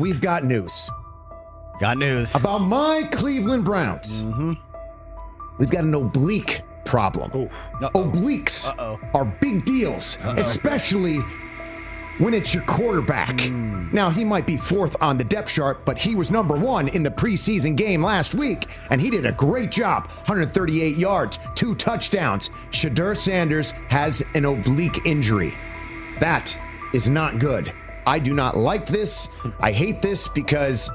we've got news. Got news. About my Cleveland Browns. We've got an oblique problem. Obliques are big deals, especially when it's your quarterback. Now, he might be fourth on the depth chart, but he was number one in the preseason game last week, and he did a great job. 138 yards, 2 touchdowns. Shedeur Sanders has an oblique injury. That is not good. I do not like this. I hate this because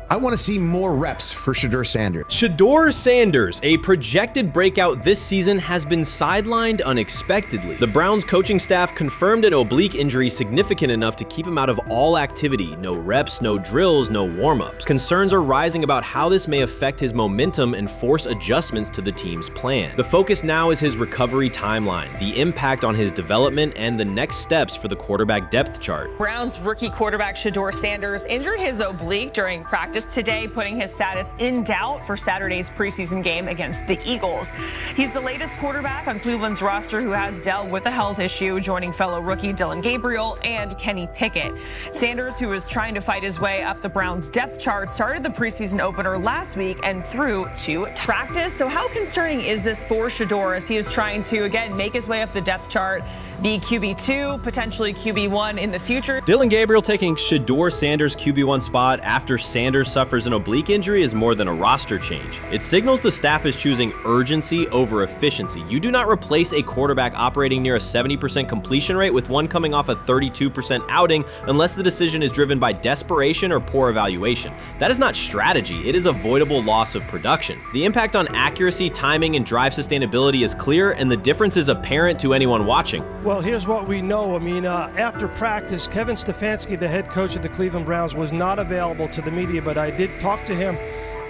I want to see more reps for Shedeur Sanders. Shedeur Sanders, a projected breakout this season, has been sidelined unexpectedly. The Browns coaching staff confirmed an oblique injury significant enough to keep him out of all activity. No reps, no drills, no warm-ups. Concerns are rising about how this may affect his momentum and force adjustments to the team's plan. The focus now is his recovery timeline, the impact on his development, and the next steps for the quarterback depth chart. Browns rookie quarterback Shedeur Sanders injured his oblique during practice today, putting his status in doubt for Saturday's preseason game against the Eagles. He's the latest quarterback on Cleveland's roster who has dealt with a health issue, joining fellow rookie Dillon Gabriel and Kenny Pickett. Sanders, who is trying to fight his way up the Browns depth chart, started the preseason opener last week and threw to practice. So how concerning is this for Shedeur as he is trying to, again, make his way up the depth chart, be QB2, potentially QB1 in the future? Dillon Gabriel taking Shedeur Sanders' QB1 spot after Sanders suffers an oblique injury is more than a roster change. It signals the staff is choosing urgency over efficiency. You do not replace a quarterback operating near a 70% completion rate with one coming off a 32% outing unless the decision is driven by desperation or poor evaluation. That is not strategy, it is avoidable loss of production. The impact on accuracy, timing, and drive sustainability is clear, and the difference is apparent to anyone watching. Well, here's what we know. I mean, after practice, Kevin Stefanski, the head coach of the Cleveland Browns, was not available to the media, but I did talk to him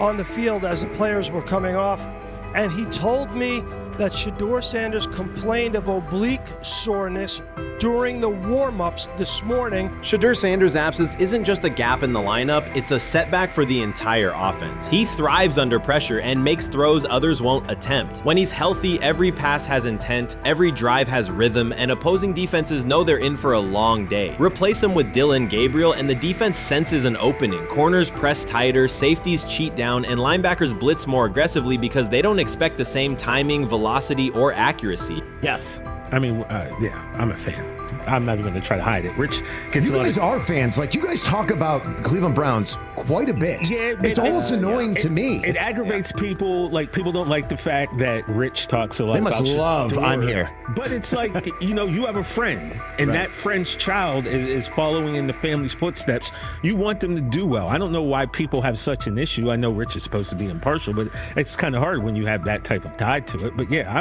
on the field as the players were coming off, and he told me that Shedeur Sanders complained of oblique soreness during the warm-ups this morning. Shedeur Sanders' absence isn't just a gap in the lineup, it's a setback for the entire offense. He thrives under pressure and makes throws others won't attempt. When he's healthy, every pass has intent, every drive has rhythm, and opposing defenses know they're in for a long day. Replace him with Dillon Gabriel and the defense senses an opening. Corners press tighter, safeties cheat down, and linebackers blitz more aggressively because they don't expect the same timing, velocity, or accuracy. Yes. I mean, yeah, I'm a fan. I'm not even going to try to hide it. Rich gets You guys are fans. Like, you guys talk about the Cleveland Browns quite a bit. Yeah, it's almost annoying to me. It aggravates people. Like, people don't like the fact that Rich talks a lot about They must love Shedeur. I'm here. But it's like, you have a friend, and that friend's child is following in the family's footsteps. You want them to do well. I don't know why people have such an issue. I know Rich is supposed to be impartial, but it's kind of hard when you have that type of tie to it. But yeah,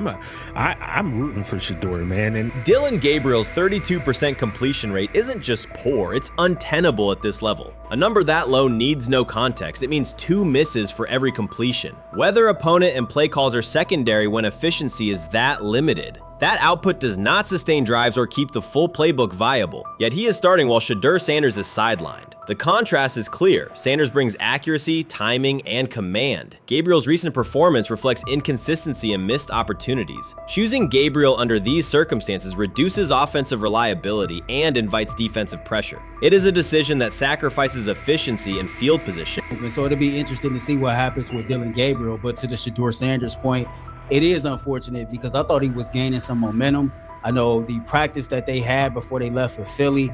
I'm rooting for Shedeur, man. And Dillon Gabriel's 32% completion rate isn't just poor, it's untenable at this level. A number that low needs no context. It means 2 misses for every completion. Weather, opponent, and play calls are secondary when efficiency is that limited. That output does not sustain drives or keep the full playbook viable, yet he is starting while Shedeur Sanders is sidelined. The contrast is clear. Sanders brings accuracy, timing, and command. Gabriel's recent performance reflects inconsistency and missed opportunities. Choosing Gabriel under these circumstances reduces offensive reliability and invites defensive pressure. It is a decision that sacrifices efficiency and field position. So it'll be interesting to see what happens with Dillon Gabriel, but to the Shedeur Sanders point, it is unfortunate because I thought he was gaining some momentum. I know the practice that they had before they left for Philly,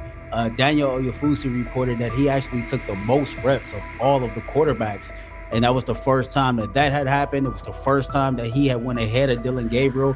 Daniel Oyefusi reported that he actually took the most reps of all of the quarterbacks. And that was the first time that had happened. It was the first time that he had went ahead of Dillon Gabriel,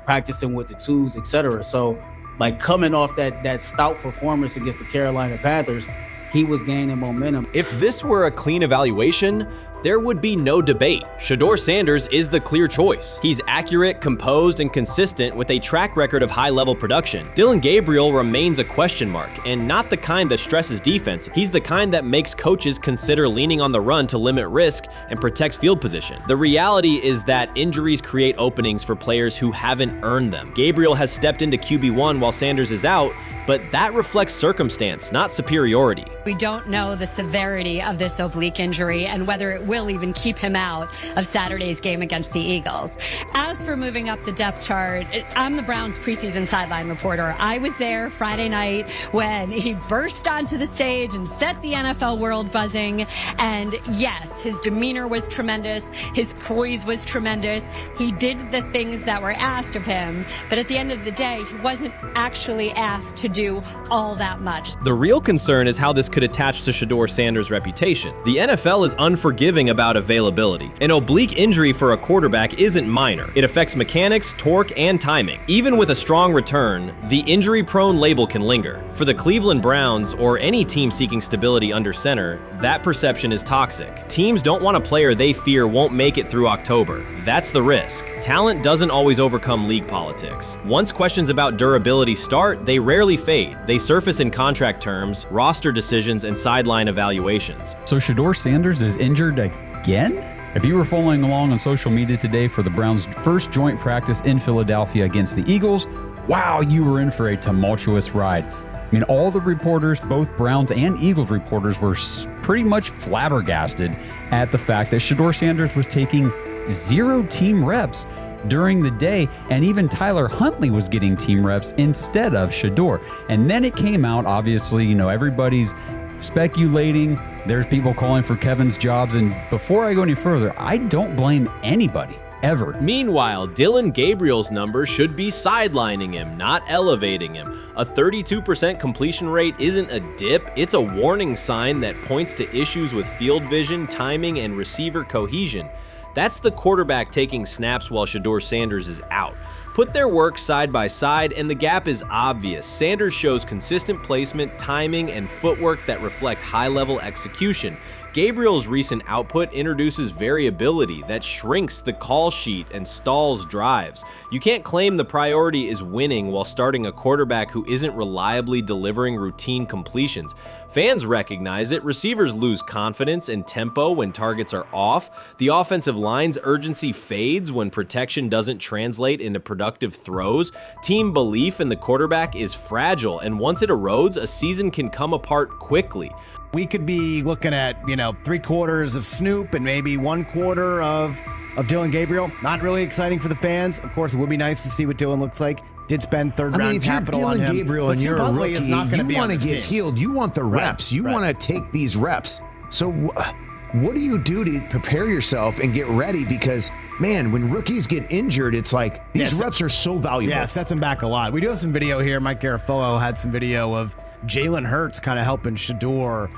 practicing with the twos, etc. So, like, coming off that stout performance against the Carolina Panthers, he was gaining momentum. If this were a clean evaluation, there would be no debate. Shedeur Sanders is the clear choice. He's accurate, composed, and consistent with a track record of high-level production. Dillon Gabriel remains a question mark, and not the kind that stresses defense. He's the kind that makes coaches consider leaning on the run to limit risk and protect field position. The reality is that injuries create openings for players who haven't earned them. Gabriel has stepped into QB1 while Sanders is out, but that reflects circumstance, not superiority. We don't know the severity of this oblique injury and whether it will even keep him out of Saturday's game against the Eagles. As for moving up the depth chart, I'm the Browns preseason sideline reporter. I was there Friday night when he burst onto the stage and set the NFL world buzzing. And yes, his demeanor was tremendous. His poise was tremendous. He did the things that were asked of him. But at the end of the day, he wasn't actually asked to do all that much. The real concern is how this could attach to Shedeur Sanders' reputation. The NFL is unforgiving about availability. An oblique injury for a quarterback isn't minor. It affects mechanics, torque, and timing. Even with a strong return, the injury-prone label can linger. For the Cleveland Browns, or any team seeking stability under center, that perception is toxic. Teams don't want a player they fear won't make it through October. That's the risk. Talent doesn't always overcome league politics. Once questions about durability start, they rarely fade. They surface in contract terms, roster decisions, and sideline evaluations. So Shedeur Sanders is injured again? If you were following along on social media today for the Browns' first joint practice in Philadelphia against the Eagles, wow, you were in for a tumultuous ride. I mean, all the reporters, both Browns and Eagles reporters, were pretty much flabbergasted at the fact that Shedeur Sanders was taking 0 team reps during the day, and even Tyler Huntley was getting team reps instead of Shedeur. And then it came out, obviously, everybody's speculating. There's people calling for Kevin's jobs. And before I go any further, I don't blame anybody, ever. Meanwhile, Dillon Gabriel's numbers should be sidelining him, not elevating him. A 32% completion rate isn't a dip, it's a warning sign that points to issues with field vision, timing, and receiver cohesion. That's the quarterback taking snaps while Shedeur Sanders is out. Put their work side by side and the gap is obvious. Sanders shows consistent placement, timing, and footwork that reflect high-level execution. Gabriel's recent output introduces variability that shrinks the call sheet and stalls drives. You can't claim the priority is winning while starting a quarterback who isn't reliably delivering routine completions. Fans recognize it, receivers lose confidence and tempo when targets are off, the offensive line's urgency fades when protection doesn't translate into productive throws, team belief in the quarterback is fragile, and once it erodes, a season can come apart quickly. We could be looking at, 3/4 of Snoop and maybe 1/4 of Dillon Gabriel. Not really exciting for the fans. Of course, it would be nice to see what Dillon looks like. Did spend third-round capital on him. If you're Dillon Gabriel and you're a rookie, is not you want to get healed. You want the reps. You want to take these reps. So what do you do to prepare yourself and get ready? Because, man, when rookies get injured, it's like these reps are so valuable. Yeah, sets them back a lot. We do have some video here. Mike Garafolo had some video of Jalen Hurts kind of helping Shedeur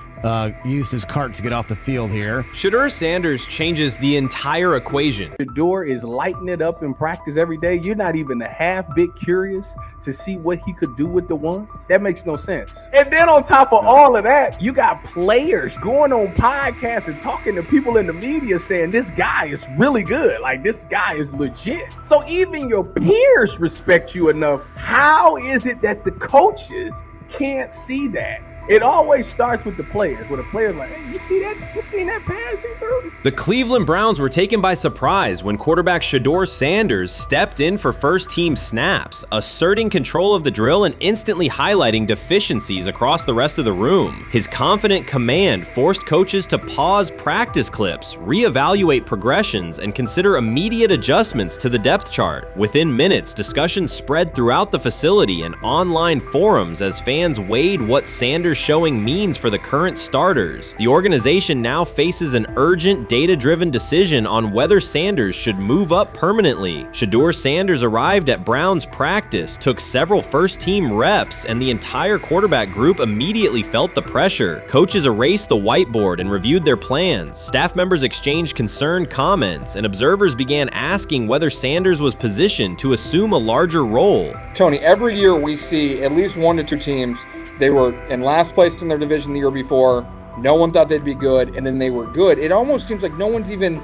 use his cart to get off the field here. Shedeur Sanders changes the entire equation. Shedeur is lighting it up in practice every day. You're not even a half bit curious to see what he could do with the ones. That makes no sense. And then on top of all of that, you got players going on podcasts and talking to people in the media saying this guy is really good. Like, this guy is legit. So even your peers respect you enough. How is it that the coaches can't see that? It always starts with the players, where the players like, hey, you see that? You seen that pass he threw? The Cleveland Browns were taken by surprise when quarterback Shedeur Sanders stepped in for first-team snaps, asserting control of the drill and instantly highlighting deficiencies across the rest of the room. His confident command forced coaches to pause practice clips, reevaluate progressions, and consider immediate adjustments to the depth chart. Within minutes, discussions spread throughout the facility and online forums as fans weighed what Sanders' showing means for the current starters. The organization now faces an urgent, data-driven decision on whether Sanders should move up permanently. Shedeur Sanders arrived at Browns practice, took several first-team reps, and the entire quarterback group immediately felt the pressure. Coaches erased the whiteboard and reviewed their plans. Staff members exchanged concerned comments, and observers began asking whether Sanders was positioned to assume a larger role. Tony, every year we see at least 1 to 2 teams. They were in last place in their division the year before. No one thought they'd be good, and then they were good. It almost seems like no one's even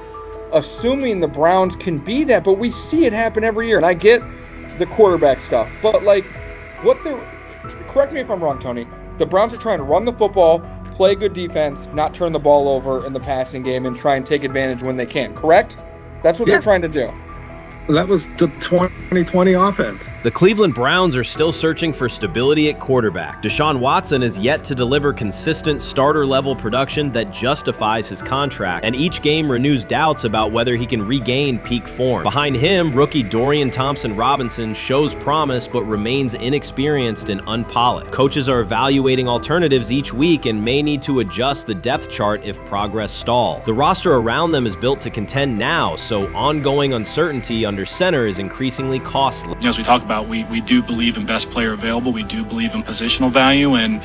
assuming the Browns can be that, but we see it happen every year. And I get the quarterback stuff, but correct me if I'm wrong, Tony. The Browns are trying to run the football, play good defense, not turn the ball over in the passing game, and try and take advantage when they can, correct? That's what they're trying to do. That was the 2020 offense. The Cleveland Browns are still searching for stability at quarterback. Deshaun Watson is yet to deliver consistent starter-level production that justifies his contract, and each game renews doubts about whether he can regain peak form. Behind him, rookie Dorian Thompson-Robinson shows promise but remains inexperienced and unpolished. Coaches are evaluating alternatives each week and may need to adjust the depth chart if progress stalls. The roster around them is built to contend now, so ongoing uncertainty under center is increasingly costly. As we talk about, we do believe in best player available. We do believe in positional value, and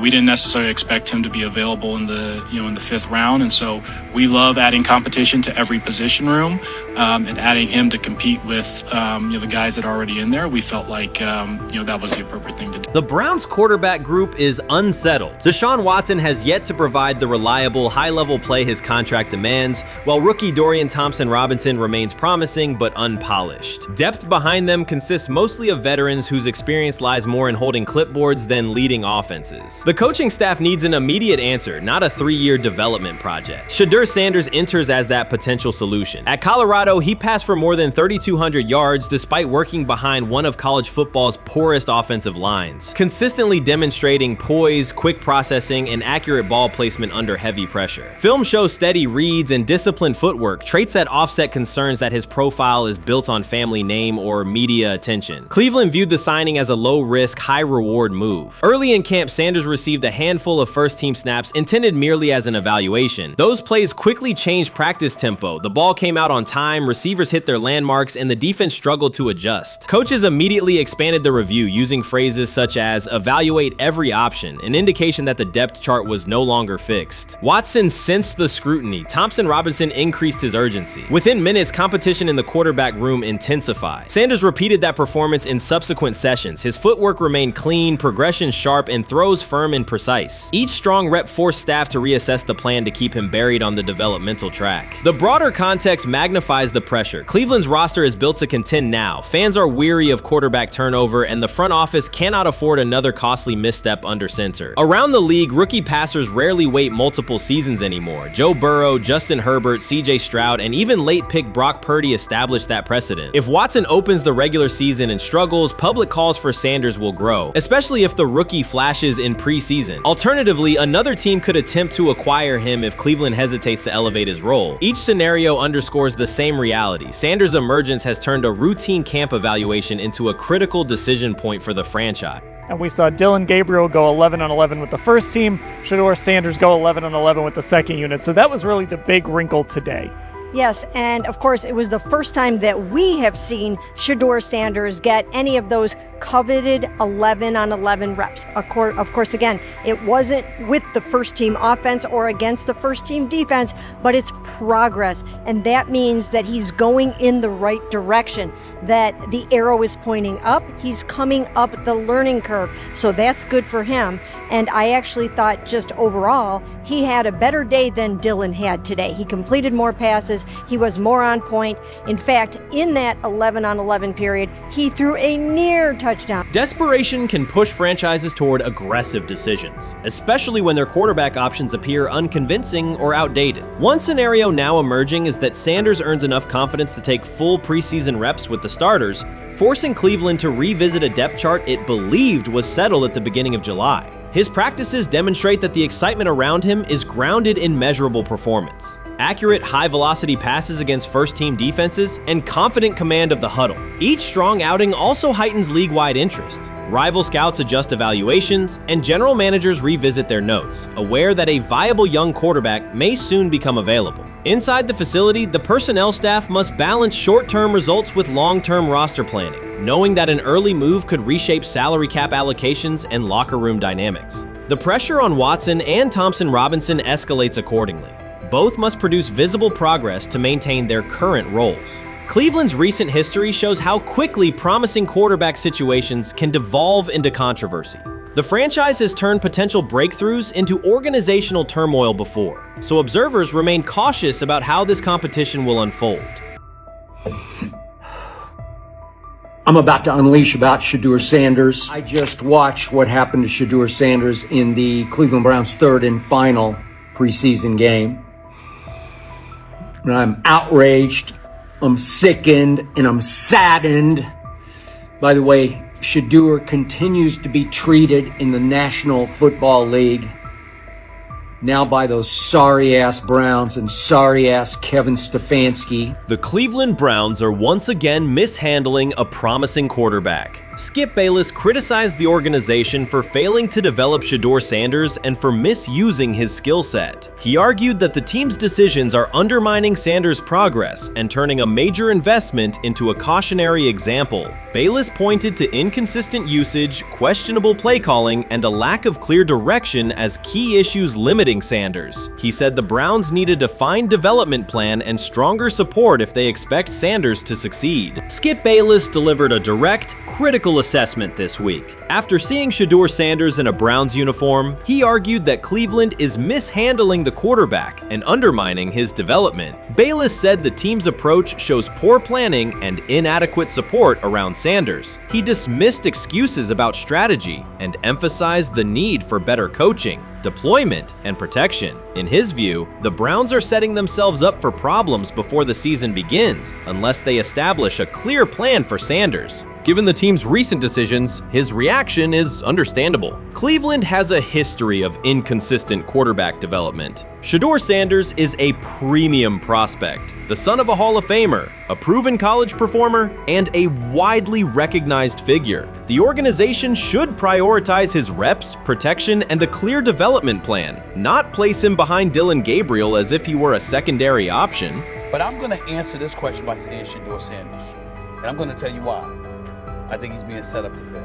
we didn't necessarily expect him to be available in the in the 5th round, and so we love adding competition to every position room and adding him to compete with the guys that are already in there. We felt like that was the appropriate thing to do. The Browns quarterback group is unsettled. Deshaun Watson has yet to provide the reliable, high-level play his contract demands, while rookie Dorian Thompson-Robinson remains promising but unpolished. Depth behind them consists mostly of veterans whose experience lies more in holding clipboards than leading offenses. The coaching staff needs an immediate answer, not a 3-year development project. Shedeur Sanders enters as that potential solution. At Colorado, he passed for more than 3,200 yards despite working behind one of college football's poorest offensive lines, consistently demonstrating poise, quick processing, and accurate ball placement under heavy pressure. Film shows steady reads and disciplined footwork, traits that offset concerns that his profile is built on family name or media attention. Cleveland viewed the signing as a low-risk, high-reward move. Early in camp, Sanders received a handful of first-team snaps intended merely as an evaluation. Those plays quickly changed practice tempo. The ball came out on time, receivers hit their landmarks, and the defense struggled to adjust. Coaches immediately expanded the review using phrases such as evaluate every option, an indication that the depth chart was no longer fixed. Watson sensed the scrutiny. Thompson-Robinson increased his urgency. Within minutes, competition in the quarterback room intensified. Sanders repeated that performance in subsequent sessions. His footwork remained clean, progression sharp, and throws firm and precise. Each strong rep forced staff to reassess the plan to keep him buried on the developmental track. The broader context magnifies the pressure. Cleveland's roster is built to contend now. Fans are weary of quarterback turnover, and the front office cannot afford another costly misstep under center. Around the league, rookie passers rarely wait multiple seasons anymore. Joe Burrow, Justin Herbert, CJ Stroud, and even late pick Brock Purdy established that precedent. If Watson opens the regular season and struggles, public calls for Sanders will grow, especially if the rookie flashes in preseason. Alternatively, another team could attempt to acquire him if Cleveland hesitates to elevate his role. Each scenario underscores the same reality. Sanders' emergence has turned a routine camp evaluation into a critical decision point for the franchise. And we saw Dillon Gabriel go 11-on-11 with the first team, Shedeur Sanders go 11-on-11 with the second unit. So that was really the big wrinkle today. Yes, and of course, it was the first time that we have seen Shedeur Sanders get any of those coveted 11-on-11 reps. Of course, again, it wasn't with the first team offense or against the first team defense, but it's progress. And that means that he's going in the right direction, that the arrow is pointing up. He's coming up the learning curve. So that's good for him. And I actually thought just overall, he had a better day than Dillon had today. He completed more passes. He was more on point. In fact, in that 11-on-11 period, he threw a near touchdown. Desperation can push franchises toward aggressive decisions, especially when their quarterback options appear unconvincing or outdated. One scenario now emerging is that Sanders earns enough confidence to take full preseason reps with the starters, forcing Cleveland to revisit a depth chart it believed was settled at the beginning of July. His practices demonstrate that the excitement around him is grounded in measurable performance. Accurate, high-velocity passes against first-team defenses, and confident command of the huddle. Each strong outing also heightens league-wide interest. Rival scouts adjust evaluations, and general managers revisit their notes, aware that a viable young quarterback may soon become available. Inside the facility, the personnel staff must balance short-term results with long-term roster planning, knowing that an early move could reshape salary cap allocations and locker room dynamics. The pressure on Watson and Thompson-Robinson escalates accordingly. Both must produce visible progress to maintain their current roles. Cleveland's recent history shows how quickly promising quarterback situations can devolve into controversy. The franchise has turned potential breakthroughs into organizational turmoil before, so observers remain cautious about how this competition will unfold. I'm about to unleash about Shedeur Sanders. I just watched what happened to Shedeur Sanders in the Cleveland Browns' third and final preseason game. And I'm outraged I'm sickened and I'm saddened by the way Shedeur continues to be treated in the National Football League. Now by those sorry-ass Browns and sorry-ass Kevin Stefanski. The Cleveland Browns are once again mishandling a promising quarterback. Skip Bayless criticized the organization for failing to develop Shedeur Sanders and for misusing his skill set. He argued that the team's decisions are undermining Sanders' progress and turning a major investment into a cautionary example. Bayless pointed to inconsistent usage, questionable play calling, and a lack of clear direction as key issues limiting Sanders. He said the Browns need a defined development plan and stronger support if they expect Sanders to succeed. Skip Bayless delivered a direct, critical assessment this week. After seeing Shedeur Sanders in a Browns uniform, he argued that Cleveland is mishandling the quarterback and undermining his development. Bayless said the team's approach shows poor planning and inadequate support around Sanders. He dismissed excuses about strategy and emphasized the need for better coaching, deployment, and protection. In his view, the Browns are setting themselves up for problems before the season begins unless they establish a clear plan for Sanders. Given the team's recent decisions, his reaction is understandable. Cleveland has a history of inconsistent quarterback development. Shedeur Sanders is a premium prospect, the son of a Hall of Famer, a proven college performer, and a widely recognized figure. The organization should prioritize his reps, protection, and a clear development plan, not place him behind Dillon Gabriel as if he were a secondary option. But I'm going to answer this question by saying Shedeur Sanders, and I'm going to tell you why. I think he's being set up to fail.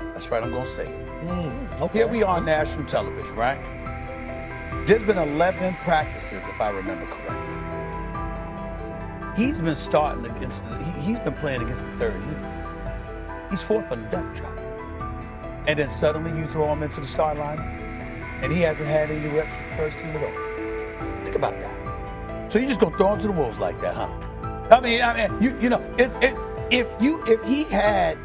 That's right, I'm going to say it. Okay. Here we are on national television, right? There's been 11 practices, if I remember correctly. He's been starting against, he's been playing against the third unit. He's fourth on the depth chart. And then suddenly you throw him into the start line, and he hasn't had any reps for the first team at all. Think about that. So you're just going to throw him to the wolves like that, huh? I mean, you know, if he had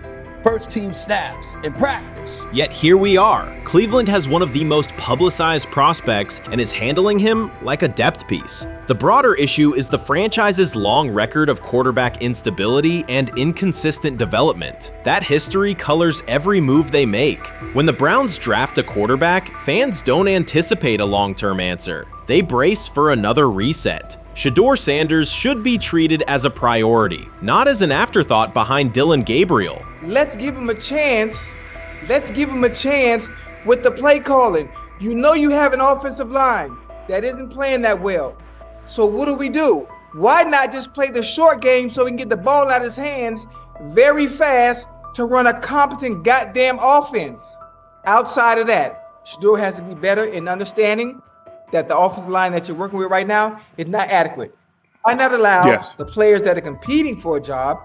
first team snaps in practice. Yet here we are. Cleveland has one of the most publicized prospects and is handling him like a depth piece. The broader issue is the franchise's long record of quarterback instability and inconsistent development. That history colors every move they make. When the Browns draft a quarterback, fans don't anticipate a long-term answer. They brace for another reset. Shedeur Sanders should be treated as a priority, not as an afterthought behind Dillon Gabriel. Let's give him a chance. Let's give him a chance with the play calling. You know you have an offensive line that isn't playing that well. So what do? Why not just play the short game so he can get the ball out of his hands very fast to run a competent goddamn offense? Outside of that, Shedeur has to be better in understanding that the offensive line that you're working with right now is not adequate. Why not allow the players that are competing for a job,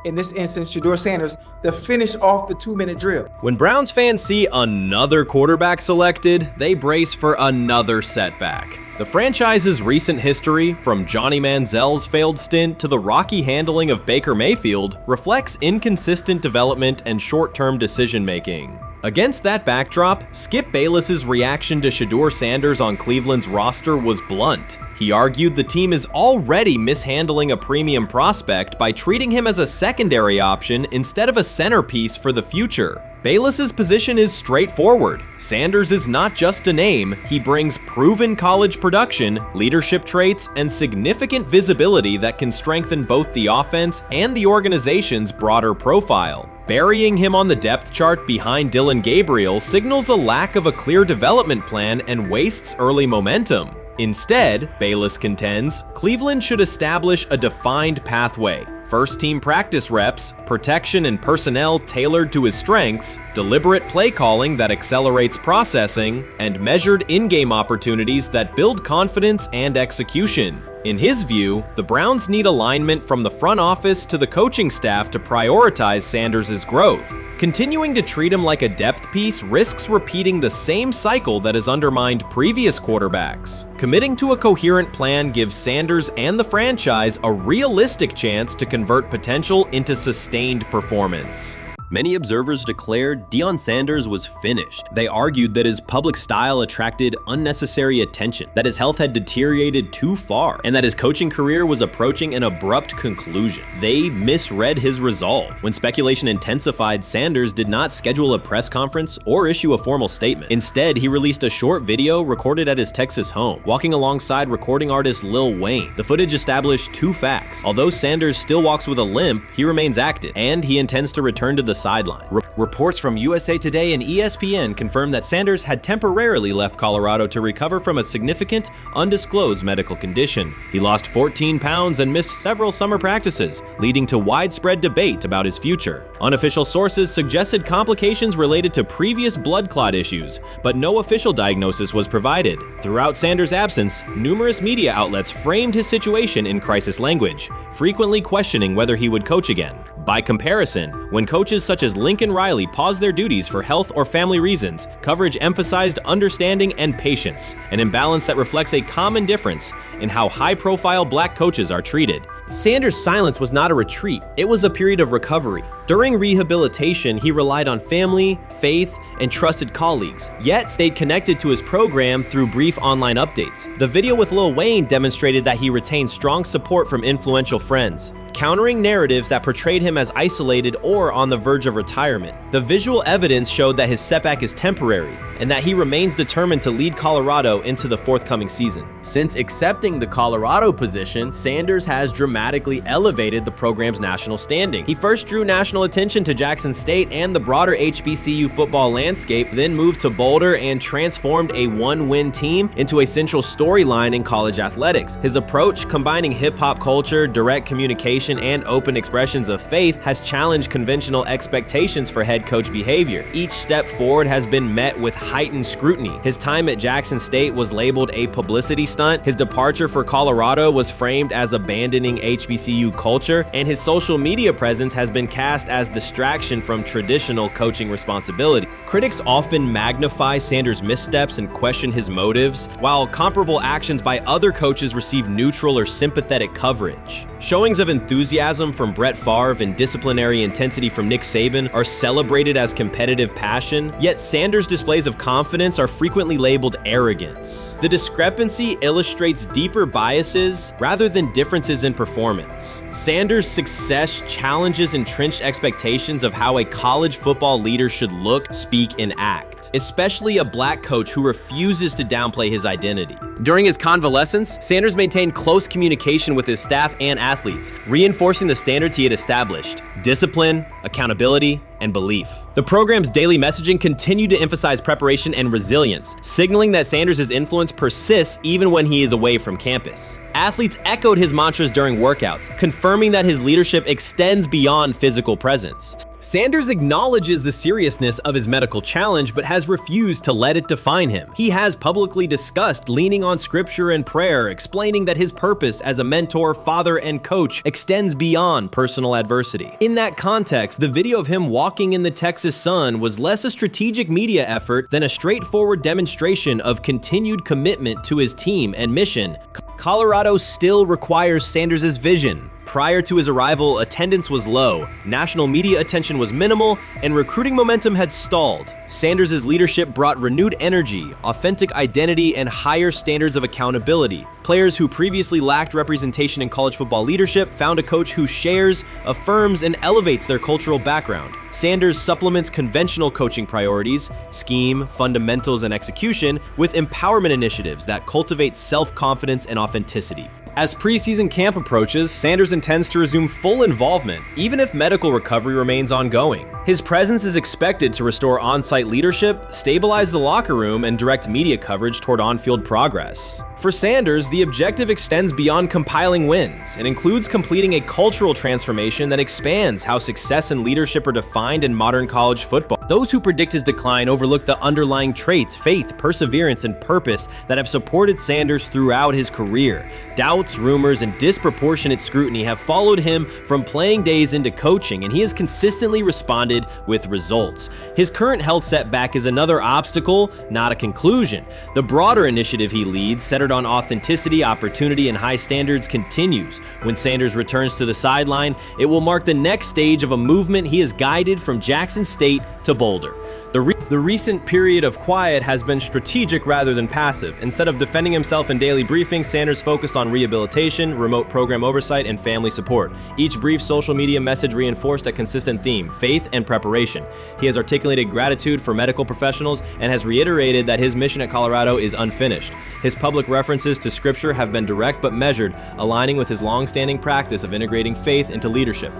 in this instance, Shedeur Sanders, to finish off the 2-minute drill? When Browns fans see another quarterback selected, they brace for another setback. The franchise's recent history, from Johnny Manziel's failed stint to the rocky handling of Baker Mayfield, reflects inconsistent development and short-term decision-making. Against that backdrop, Skip Bayless's reaction to Shedeur Sanders on Cleveland's roster was blunt. He argued the team is already mishandling a premium prospect by treating him as a secondary option instead of a centerpiece for the future. Bayless's position is straightforward. Sanders is not just a name, he brings proven college production, leadership traits, and significant visibility that can strengthen both the offense and the organization's broader profile. Burying him on the depth chart behind Dillon Gabriel signals a lack of a clear development plan and wastes early momentum. Instead, Bayless contends, Cleveland should establish a defined pathway. First-team practice reps, protection and personnel tailored to his strengths, deliberate play calling that accelerates processing, and measured in-game opportunities that build confidence and execution. In his view, the Browns need alignment from the front office to the coaching staff to prioritize Sanders' growth. Continuing to treat him like a depth piece risks repeating the same cycle that has undermined previous quarterbacks. Committing to a coherent plan gives Sanders and the franchise a realistic chance to convert potential into sustained performance. Many observers declared Deion Sanders was finished. They argued that his public style attracted unnecessary attention, that his health had deteriorated too far, and that his coaching career was approaching an abrupt conclusion. They misread his resolve. When speculation intensified, Sanders did not schedule a press conference or issue a formal statement. Instead, he released a short video recorded at his Texas home, walking alongside recording artist Lil Wayne. The footage established two facts. Although Sanders still walks with a limp, he remains active, and he intends to return to the sideline. Reports from USA Today and ESPN confirm that Sanders had temporarily left Colorado to recover from a significant, undisclosed medical condition. He lost 14 pounds and missed several summer practices, leading to widespread debate about his future. Unofficial sources suggested complications related to previous blood clot issues, but no official diagnosis was provided. Throughout Sanders' absence, numerous media outlets framed his situation in crisis language, frequently questioning whether he would coach again. By comparison, when coaches such as Lincoln Riley paused their duties for health or family reasons, coverage emphasized understanding and patience, an imbalance that reflects a common difference in how high-profile black coaches are treated. Sanders' silence was not a retreat, it was a period of recovery. During rehabilitation, he relied on family, faith, and trusted colleagues, yet stayed connected to his program through brief online updates. The video with Lil Wayne demonstrated that he retained strong support from influential friends, countering narratives that portrayed him as isolated or on the verge of retirement. The visual evidence showed that his setback is temporary, and that he remains determined to lead Colorado into the forthcoming season. Since accepting the Colorado position, Sanders has dramatically elevated the program's national standing. He first drew national attention to Jackson State and the broader HBCU football landscape, then moved to Boulder and transformed a one-win team into a central storyline in college athletics. His approach, combining hip-hop culture, direct communication, and open expressions of faith, has challenged conventional expectations for head coach behavior. Each step forward has been met with heightened scrutiny. His time at Jackson State was labeled a publicity stunt, his departure for Colorado was framed as abandoning HBCU culture, and his social media presence has been cast as distraction from traditional coaching responsibility. Critics often magnify Sanders' missteps and question his motives, while comparable actions by other coaches receive neutral or sympathetic coverage. Showings of enthusiasm from Brett Favre and disciplinary intensity from Nick Saban are celebrated as competitive passion, yet Sanders' displays of confidence are frequently labeled arrogance. The discrepancy illustrates deeper biases rather than differences in performance. Sanders' success challenges entrenched expectations of how a college football leader should look, speak, and act, especially a black coach who refuses to downplay his identity. During his convalescence, Sanders maintained close communication with his staff and athletes, reinforcing the standards he had established: discipline, accountability, and belief. The program's daily messaging continued to emphasize preparation and resilience, signaling that Sanders' influence persists even when he is away from campus. Athletes echoed his mantras during workouts, confirming that his leadership extends beyond physical presence. Sanders acknowledges the seriousness of his medical challenge, but has refused to let it define him. He has publicly discussed leaning on scripture and prayer, explaining that his purpose as a mentor, father, and coach extends beyond personal adversity. In that context, the video of him walking in the Texas sun was less a strategic media effort than a straightforward demonstration of continued commitment to his team and mission. Colorado still requires Sanders' vision. Prior to his arrival, attendance was low, national media attention was minimal, and recruiting momentum had stalled. Sanders' leadership brought renewed energy, authentic identity, and higher standards of accountability. Players who previously lacked representation in college football leadership found a coach who shares, affirms, and elevates their cultural background. Sanders supplements conventional coaching priorities, scheme, fundamentals, and execution with empowerment initiatives that cultivate self-confidence and authenticity. As preseason camp approaches, Sanders intends to resume full involvement, even if medical recovery remains ongoing. His presence is expected to restore on-site leadership, stabilize the locker room, and direct media coverage toward on-field progress. For Sanders, the objective extends beyond compiling wins. It includes completing a cultural transformation that expands how success and leadership are defined in modern college football. Those who predict his decline overlook the underlying traits, faith, perseverance, and purpose that have supported Sanders throughout his career. Doubts, rumors, and disproportionate scrutiny have followed him from playing days into coaching, and he has consistently responded with results. His current health setback is another obstacle, not a conclusion. The broader initiative he leads, centered on authenticity, opportunity, and high standards, continues. When Sanders returns to the sideline, it will mark the next stage of a movement he has guided from Jackson State to Boulder. The recent period of quiet has been strategic rather than passive. Instead of defending himself in daily briefings, Sanders focused on rehabilitation, remote program oversight, and family support. Each brief social media message reinforced a consistent theme: faith and preparation. He has articulated gratitude for medical professionals and has reiterated that his mission at Colorado is unfinished. His public references to scripture have been direct but measured, aligning with his long-standing practice of integrating faith into leadership.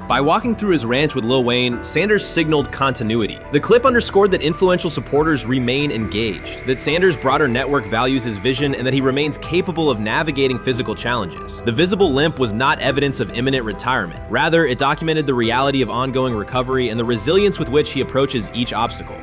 By walking through his ranch with Lil Wayne, Sanders signaled continuity. The clip underscored that influential supporters remain engaged, that Sanders' broader network values his vision, and that he remains capable of navigating physical challenges. The visible limp was not evidence of imminent retirement. Rather, it documented the reality of ongoing recovery and the resilience with which he approaches each obstacle.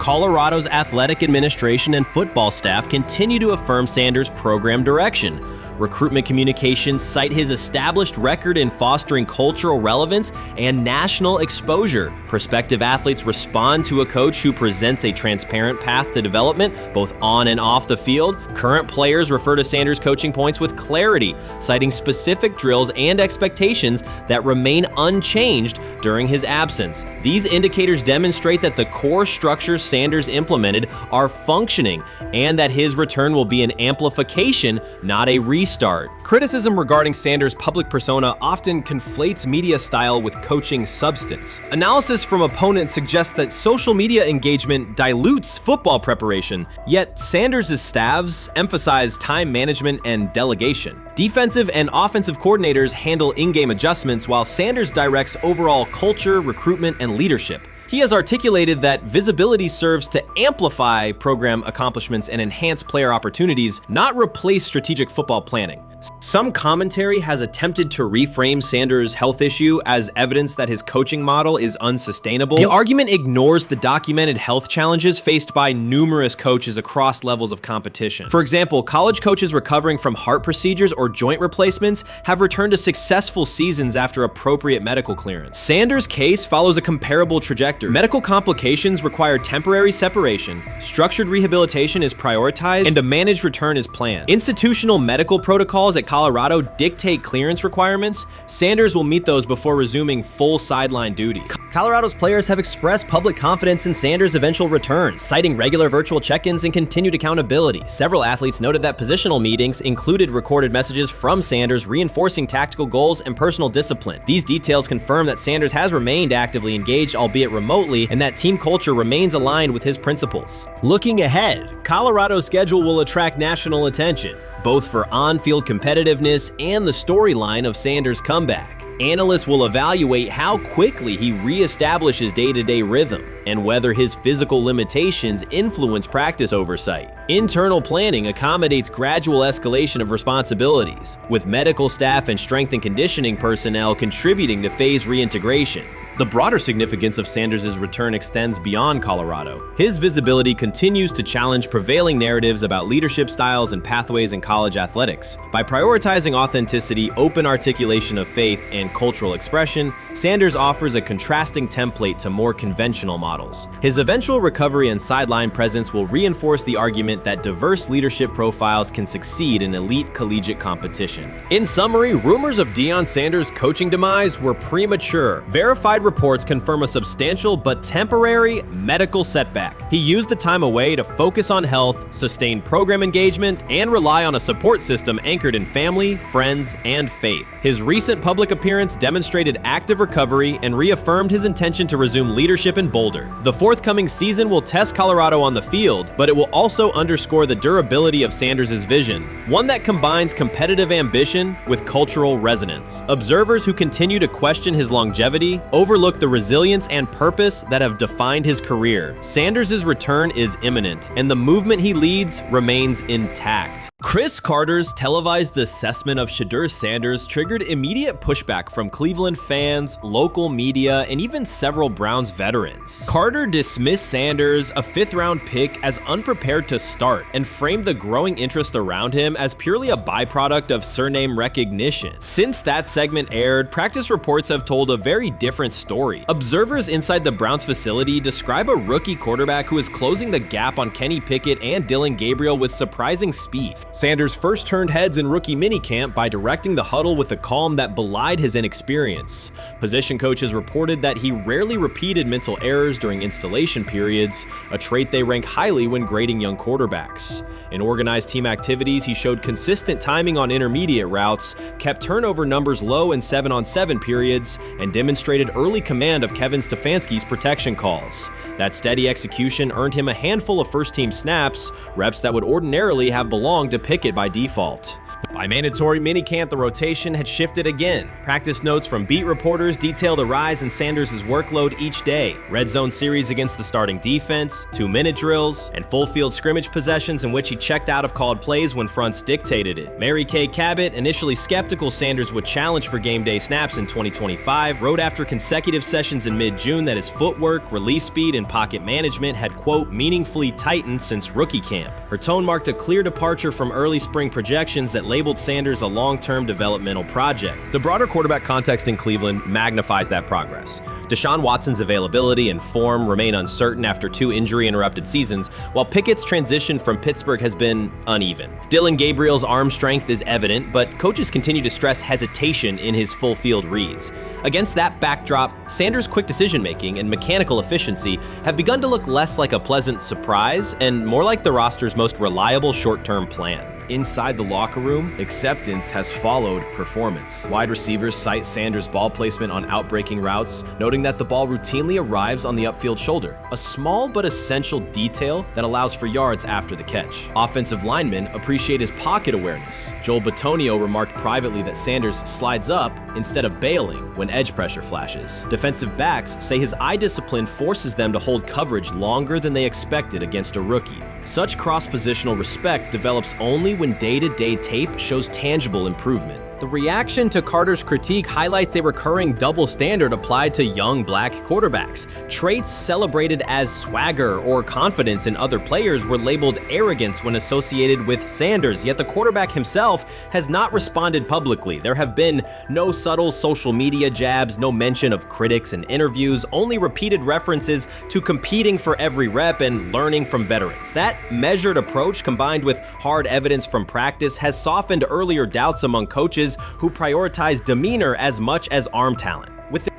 Colorado's athletic administration and football staff continue to affirm Sanders' program direction. Recruitment communications cite his established record in fostering cultural relevance and national exposure. Prospective athletes respond to a coach who presents a transparent path to development, both on and off the field. Current players refer to Sanders' coaching points with clarity, citing specific drills and expectations that remain unchanged during his absence. These indicators demonstrate that the core structures Sanders implemented are functioning, and that his return will be an amplification, not a restart. Criticism regarding Sanders' public persona often conflates media style with coaching substance. Analysis from opponents suggests that social media engagement dilutes football preparation, yet Sanders' staffs emphasize time management and delegation. Defensive and offensive coordinators handle in-game adjustments, while Sanders directs overall culture, recruitment, and leadership. He has articulated that visibility serves to amplify program accomplishments and enhance player opportunities, not replace strategic football planning. Some commentary has attempted to reframe Sanders' health issue as evidence that his coaching model is unsustainable. The argument ignores the documented health challenges faced by numerous coaches across levels of competition. For example, college coaches recovering from heart procedures or joint replacements have returned to successful seasons after appropriate medical clearance. Sanders' case follows a comparable trajectory. Medical complications require temporary separation, structured rehabilitation is prioritized, and a managed return is planned. Institutional medical protocols at Colorado dictate clearance requirements. Sanders will meet those before resuming full sideline duties. Colorado's players have expressed public confidence in Sanders' eventual return, citing regular virtual check-ins and continued accountability. Several athletes noted that positional meetings included recorded messages from Sanders reinforcing tactical goals and personal discipline. These details confirm that Sanders has remained actively engaged, albeit remotely, and that team culture remains aligned with his principles. Looking ahead, Colorado's schedule will attract national attention, both for on-field competitiveness and the storyline of Sanders' comeback. Analysts will evaluate how quickly he reestablishes day-to-day rhythm and whether his physical limitations influence practice oversight. Internal planning accommodates gradual escalation of responsibilities, with medical staff and strength and conditioning personnel contributing to phase reintegration. The broader significance of Sanders' return extends beyond Colorado. His visibility continues to challenge prevailing narratives about leadership styles and pathways in college athletics. By prioritizing authenticity, open articulation of faith, and cultural expression, Sanders offers a contrasting template to more conventional models. His eventual recovery and sideline presence will reinforce the argument that diverse leadership profiles can succeed in elite collegiate competition. In summary, rumors of Deion Sanders' coaching demise were premature. Verified reports confirm a substantial but temporary medical setback. He used the time away to focus on health, sustain program engagement, and rely on a support system anchored in family, friends, and faith. His recent public appearance demonstrated active recovery and reaffirmed his intention to resume leadership in Boulder. The forthcoming season will test Colorado on the field, but it will also underscore the durability of Sanders' vision, one that combines competitive ambition with cultural resonance. Observers who continue to question his longevity overlook the resilience and purpose that have defined his career. Sanders' return is imminent, and the movement he leads remains intact. Chris Carter's televised assessment of Shedeur Sanders triggered immediate pushback from Cleveland fans, local media, and even several Browns veterans. Carter dismissed Sanders, a fifth-round pick, as unprepared to start and framed the growing interest around him as purely a byproduct of surname recognition. Since that segment aired, practice reports have told a very different story. Observers inside the Browns facility describe a rookie quarterback who is closing the gap on Kenny Pickett and Dillon Gabriel with surprising speed. Sanders first turned heads in rookie minicamp by directing the huddle with a calm that belied his inexperience. Position coaches reported that he rarely repeated mental errors during installation periods, a trait they rank highly when grading young quarterbacks. In organized team activities, he showed consistent timing on intermediate routes, kept turnover numbers low in 7-on-7 periods, and demonstrated early command of Kevin Stefanski's protection calls. That steady execution earned him a handful of first-team snaps, reps that would ordinarily have belonged to Pickett by default. By mandatory minicamp, the rotation had shifted again. Practice notes from beat reporters detail the rise in Sanders' workload each day. Red zone series against the starting defense, 2-minute drills, and full field scrimmage possessions in which he checked out of called plays when fronts dictated it. Mary Kay Cabot, initially skeptical Sanders would challenge for game day snaps in 2025, wrote after consecutive sessions in mid-June that his footwork, release speed, and pocket management had, quote, meaningfully tightened since rookie camp. Her tone marked a clear departure from early spring projections that labeled Sanders a long-term developmental project. The broader quarterback context in Cleveland magnifies that progress. Deshaun Watson's availability and form remain uncertain after 2 injury-interrupted seasons, while Pickett's transition from Pittsburgh has been uneven. Dillon Gabriel's arm strength is evident, but coaches continue to stress hesitation in his full-field reads. Against that backdrop, Sanders' quick decision-making and mechanical efficiency have begun to look less like a pleasant surprise and more like the roster's most reliable short-term plan. Inside the locker room, acceptance has followed performance. Wide receivers cite Sanders' ball placement on outbreaking routes, noting that the ball routinely arrives on the upfield shoulder, a small but essential detail that allows for yards after the catch. Offensive linemen appreciate his pocket awareness. Joel Bitonio remarked privately that Sanders slides up instead of bailing when edge pressure flashes. Defensive backs say his eye discipline forces them to hold coverage longer than they expected against a rookie. Such cross-positional respect develops only when day-to-day tape shows tangible improvement. The reaction to Carter's critique highlights a recurring double standard applied to young black quarterbacks. Traits celebrated as swagger or confidence in other players were labeled arrogance when associated with Sanders, yet the quarterback himself has not responded publicly. There have been no subtle social media jabs, no mention of critics and interviews, only repeated references to competing for every rep and learning from veterans. That measured approach, combined with hard evidence from practice, has softened earlier doubts among coaches who prioritize demeanor as much as arm talent.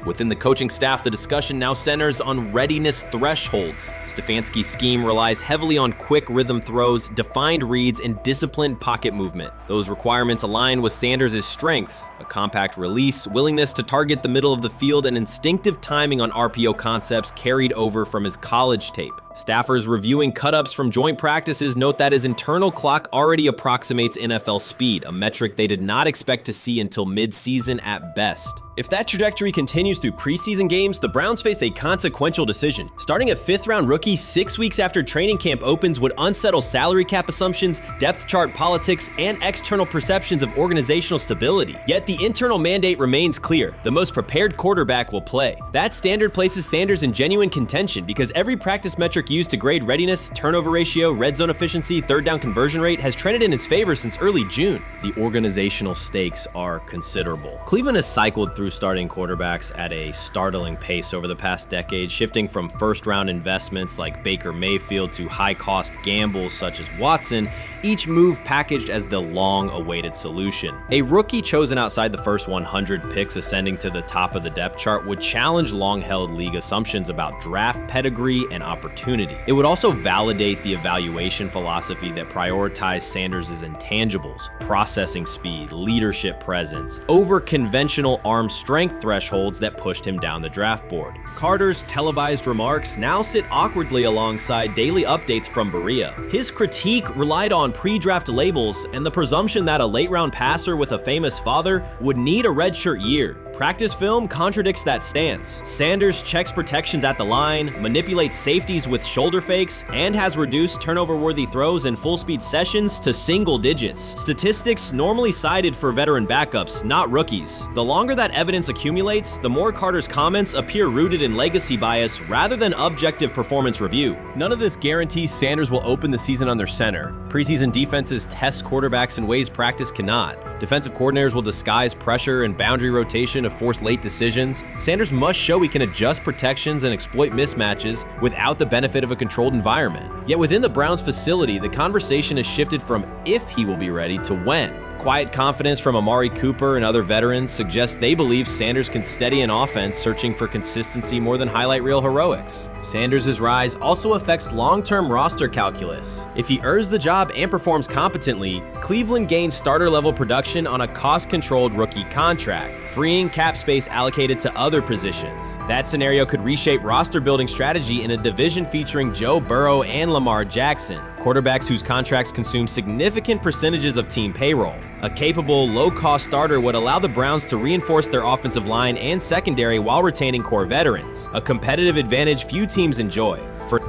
Within the coaching staff, the discussion now centers on readiness thresholds. Stefanski's scheme relies heavily on quick rhythm throws, defined reads, and disciplined pocket movement. Those requirements align with Sanders' strengths: a compact release, willingness to target the middle of the field, and instinctive timing on RPO concepts carried over from his college tape. Staffers reviewing cut-ups from joint practices note that his internal clock already approximates NFL speed, a metric they did not expect to see until mid-season at best. If that trajectory continues through preseason games, the Browns face a consequential decision. Starting a 5th-round rookie 6 weeks after training camp opens would unsettle salary cap assumptions, depth chart politics, and external perceptions of organizational stability. Yet the internal mandate remains clear: the most prepared quarterback will play. That standard places Sanders in genuine contention because every practice metric used to grade readiness, turnover ratio, red zone efficiency, third down conversion rate has trended in his favor since early June. The organizational stakes are considerable. Cleveland has cycled through starting quarterbacks at a startling pace over the past decade, shifting from first-round investments like Baker Mayfield to high-cost gambles such as Watson, each move packaged as the long-awaited solution. A rookie chosen outside the first 100 picks ascending to the top of the depth chart would challenge long-held league assumptions about draft pedigree and opportunity. It would also validate the evaluation philosophy that prioritized Sanders' intangibles: processing speed, leadership presence, over conventional arm strength thresholds that pushed him down the draft board. Carter's televised remarks now sit awkwardly alongside daily updates from Berea. His critique relied on pre-draft labels and the presumption that a late-round passer with a famous father would need a redshirt year. Practice film contradicts that stance. Sanders checks protections at the line, manipulates safeties with shoulder fakes, and has reduced turnover-worthy throws in full-speed sessions to single digits. Statistics normally cited for veteran backups, not rookies. The longer that evidence accumulates, the more Carter's comments appear rooted in legacy bias rather than objective performance review. None of this guarantees Sanders will open the season under center. Preseason defenses test quarterbacks in ways practice cannot. Defensive coordinators will disguise pressure and boundary rotation to force late decisions. Sanders must show he can adjust protections and exploit mismatches without the benefit of a controlled environment. Yet within the Browns facility, the conversation has shifted from if he will be ready to when. Quiet confidence from Amari Cooper and other veterans suggests they believe Sanders can steady an offense searching for consistency more than highlight reel heroics. Sanders' rise also affects long-term roster calculus. If he earns the job and performs competently, Cleveland gains starter-level production on a cost-controlled rookie contract, freeing cap space allocated to other positions. That scenario could reshape roster-building strategy in a division featuring Joe Burrow and Lamar Jackson, quarterbacks whose contracts consume significant percentages of team payroll. A capable, low-cost starter would allow the Browns to reinforce their offensive line and secondary while retaining core veterans, a competitive advantage few teams enjoy.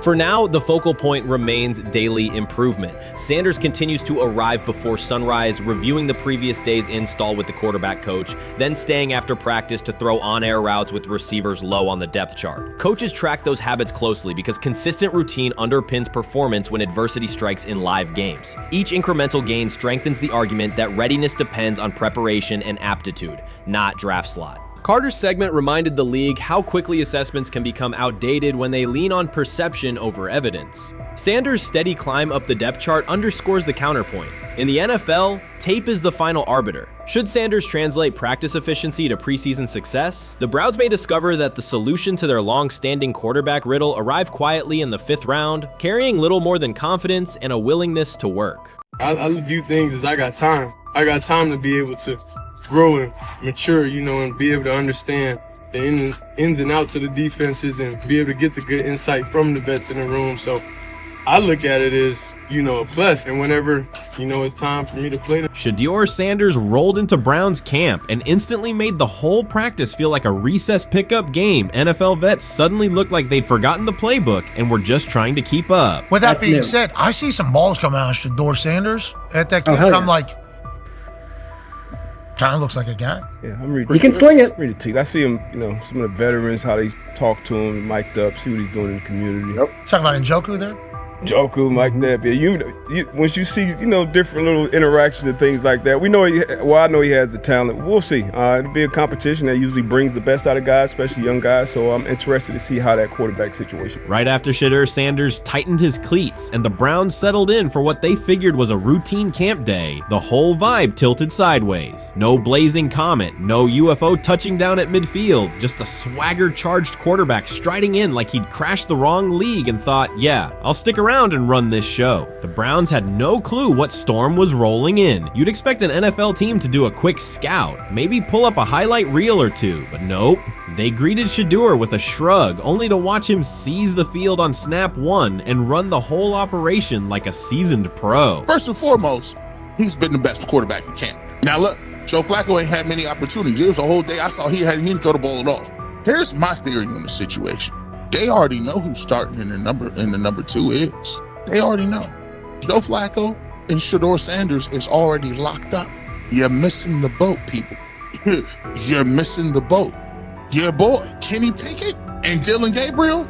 For now, the focal point remains daily improvement. Sanders continues to arrive before sunrise, reviewing the previous day's install with the quarterback coach, then staying after practice to throw on-air routes with receivers low on the depth chart. Coaches track those habits closely because consistent routine underpins performance when adversity strikes in live games. Each incremental gain strengthens the argument that readiness depends on preparation and aptitude, not draft slot. Carter's segment reminded the league how quickly assessments can become outdated when they lean on perception over evidence. Sanders' steady climb up the depth chart underscores the counterpoint. In the NFL, tape is the final arbiter. Should Sanders translate practice efficiency to preseason success, the Browns may discover that the solution to their long-standing quarterback riddle arrived quietly in the 5th round, carrying little more than confidence and a willingness to work. I view things as I got time. I got time to be able to grow and mature, and be able to understand the ins and outs of the defenses and be able to get the good insight from the vets in the room. So I look at it as, a plus. And whenever, it's time for me to play. Shedeur Sanders rolled into Browns camp and instantly made the whole practice feel like a recess pickup game. NFL vets suddenly looked like they'd forgotten the playbook and were just trying to keep up. With that being said, I see some balls coming out of Shedeur Sanders at that camp, and I'm like, kind of looks like a guy. Yeah, I'm ready. He can sling it. Ready to. I see him, some of the veterans, how they talk to him, mic'd up, see what he's doing in the community. Talking about Njoku there? Njoku, Mike Knapp. Yeah, once you see, different little interactions and things like that, I know he has the talent. We'll see. It'll be a competition that usually brings the best out of guys, especially young guys. So I'm interested to see how that quarterback situation. Right after Shedeur Sanders tightened his cleats and the Browns settled in for what they figured was a routine camp day, the whole vibe tilted sideways. No blazing comet, no UFO touching down at midfield, just a swagger-charged quarterback striding in like he'd crashed the wrong league and thought, yeah, I'll stick around and run this show. The Browns had no clue what storm was rolling in. You'd expect an NFL team to do a quick scout, maybe pull up a highlight reel or two, but nope. They greeted Shedeur with a shrug, only to watch him seize the field on snap 1 and run the whole operation like a seasoned pro. First and foremost, he's been the best quarterback in camp. Now look, Joe Flacco ain't had many opportunities. There was a whole day I saw he didn't throw the ball at all. Here's my theory on the situation. They already know who's starting in the number 2 is. They already know. Joe Flacco and Shedeur Sanders is already locked up. You're missing the boat, people. You're missing the boat. Your boy, Kenny Pickett and Dylan Gabriel,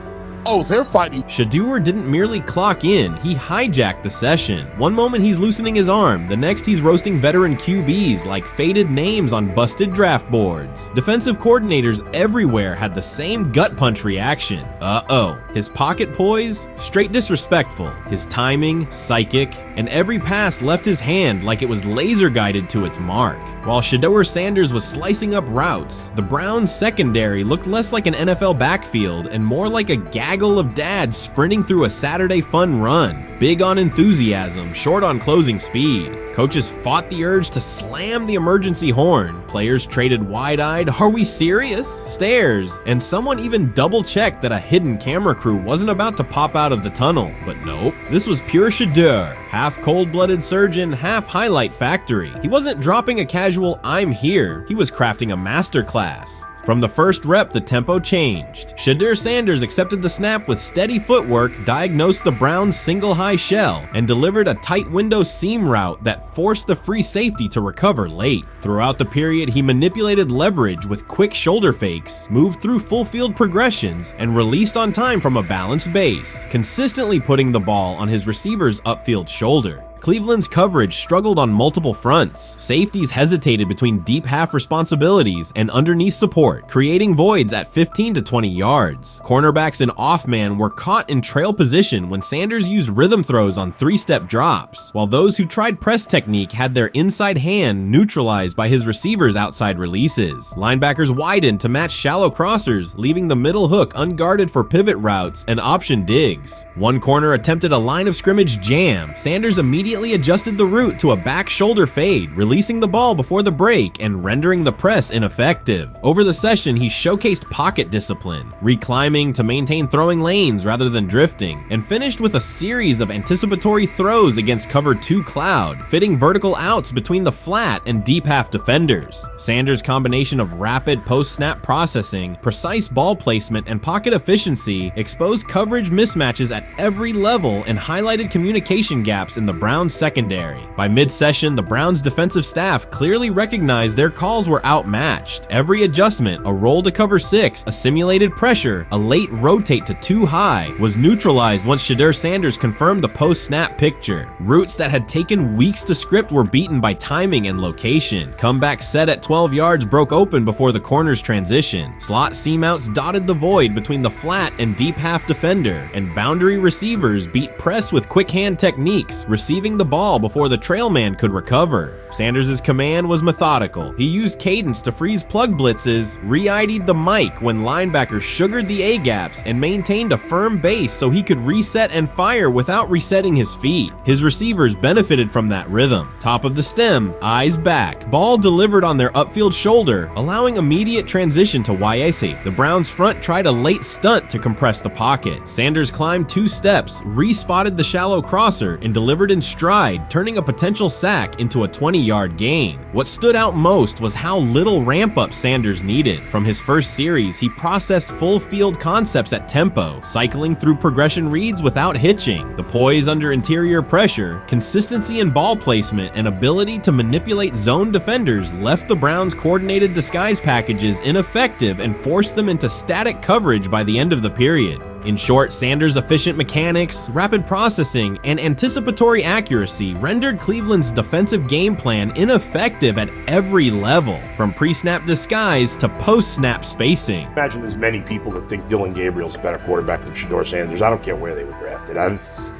oh, they're fighting. Shedeur didn't merely clock in, he hijacked the session. One moment he's loosening his arm, the next he's roasting veteran QBs like faded names on busted draft boards. Defensive coordinators everywhere had the same gut punch reaction. Uh-oh. His pocket poise? Straight disrespectful. His timing? Psychic. And every pass left his hand like it was laser guided to its mark. While Shedeur Sanders was slicing up routes, the Browns secondary looked less like an NFL backfield and more like a gag gaggle of dads sprinting through a Saturday fun run. Big on enthusiasm, short on closing speed. Coaches fought the urge to slam the emergency horn. Players traded wide-eyed, "Are we serious?" stares, and someone even double-checked that a hidden camera crew wasn't about to pop out of the tunnel. But nope, this was pure Shedeur, half cold-blooded surgeon, half highlight factory. He wasn't dropping a casual "I'm here," he was crafting a masterclass. From the first rep, the tempo changed. Shedeur Sanders accepted the snap with steady footwork, diagnosed the Browns' single high shell, and delivered a tight window seam route that forced the free safety to recover late. Throughout the period, he manipulated leverage with quick shoulder fakes, moved through full field progressions, and released on time from a balanced base, consistently putting the ball on his receiver's upfield shoulder. Cleveland's coverage struggled on multiple fronts. Safeties hesitated between deep half responsibilities and underneath support, creating voids at 15 to 20 yards. Cornerbacks and off-man were caught in trail position when Sanders used rhythm throws on three-step drops, while those who tried press technique had their inside hand neutralized by his receiver's outside releases. Linebackers widened to match shallow crossers, leaving the middle hook unguarded for pivot routes and option digs. One corner attempted a line of scrimmage jam. Sanders immediately adjusted the route to a back shoulder fade, releasing the ball before the break and rendering the press ineffective. Over the session, he showcased pocket discipline, reclimbing to maintain throwing lanes rather than drifting, and finished with a series of anticipatory throws against cover 2 cloud, fitting vertical outs between the flat and deep half defenders. Sanders' combination of rapid post-snap processing, precise ball placement, and pocket efficiency exposed coverage mismatches at every level and highlighted communication gaps in the Browns secondary. By mid-session, the Browns defensive staff clearly recognized their calls were outmatched. Every adjustment, a roll to cover 6, a simulated pressure, a late rotate to 2 high, was neutralized once Shedeur Sanders confirmed the post-snap picture. Routes that had taken weeks to script were beaten by timing and location. Comeback set at 12 yards broke open before the corner's transition. Slot seam outs dotted the void between the flat and deep half defender, and boundary receivers beat press with quick hand techniques, receiving the ball before the trail man could recover. Sanders' command was methodical. He used cadence to freeze plug blitzes, re-ID'd the mic when linebackers sugared the A-gaps, and maintained a firm base so he could reset and fire without resetting his feet. His receivers benefited from that rhythm. Top of the stem, eyes back, ball delivered on their upfield shoulder, allowing immediate transition to YAC. The Browns front tried a late stunt to compress the pocket. Sanders climbed 2 steps, re-spotted the shallow crosser, and delivered in stride, turning a potential sack into a 20-yard gain. What stood out most was how little ramp-up Sanders needed. From his first series, he processed full field concepts at tempo, cycling through progression reads without hitching. The poise under interior pressure, consistency in ball placement, and ability to manipulate zone defenders left the Browns' coordinated disguise packages ineffective and forced them into static coverage by the end of the period. In short, Sanders' efficient mechanics, rapid processing, and anticipatory accuracy rendered Cleveland's defensive game plan ineffective at every level, from pre-snap disguise to post-snap spacing. Imagine there's many people that think Dylan Gabriel's a better quarterback than Shedeur Sanders. I don't care where they were drafted.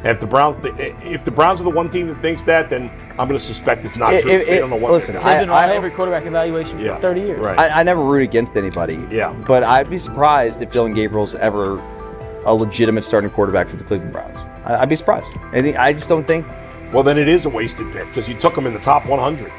If the Browns are the one team that thinks that, then I'm going to suspect it's not true. They don't know what. Listen, I've been on every quarterback evaluation for 30 years. Right. I never root against anybody. Yeah. But I'd be surprised if Dylan Gabriel's ever a legitimate starting quarterback for the Cleveland Browns. I'd be surprised. I just don't think. Well, then it is a wasted pick because you took him in the top 100.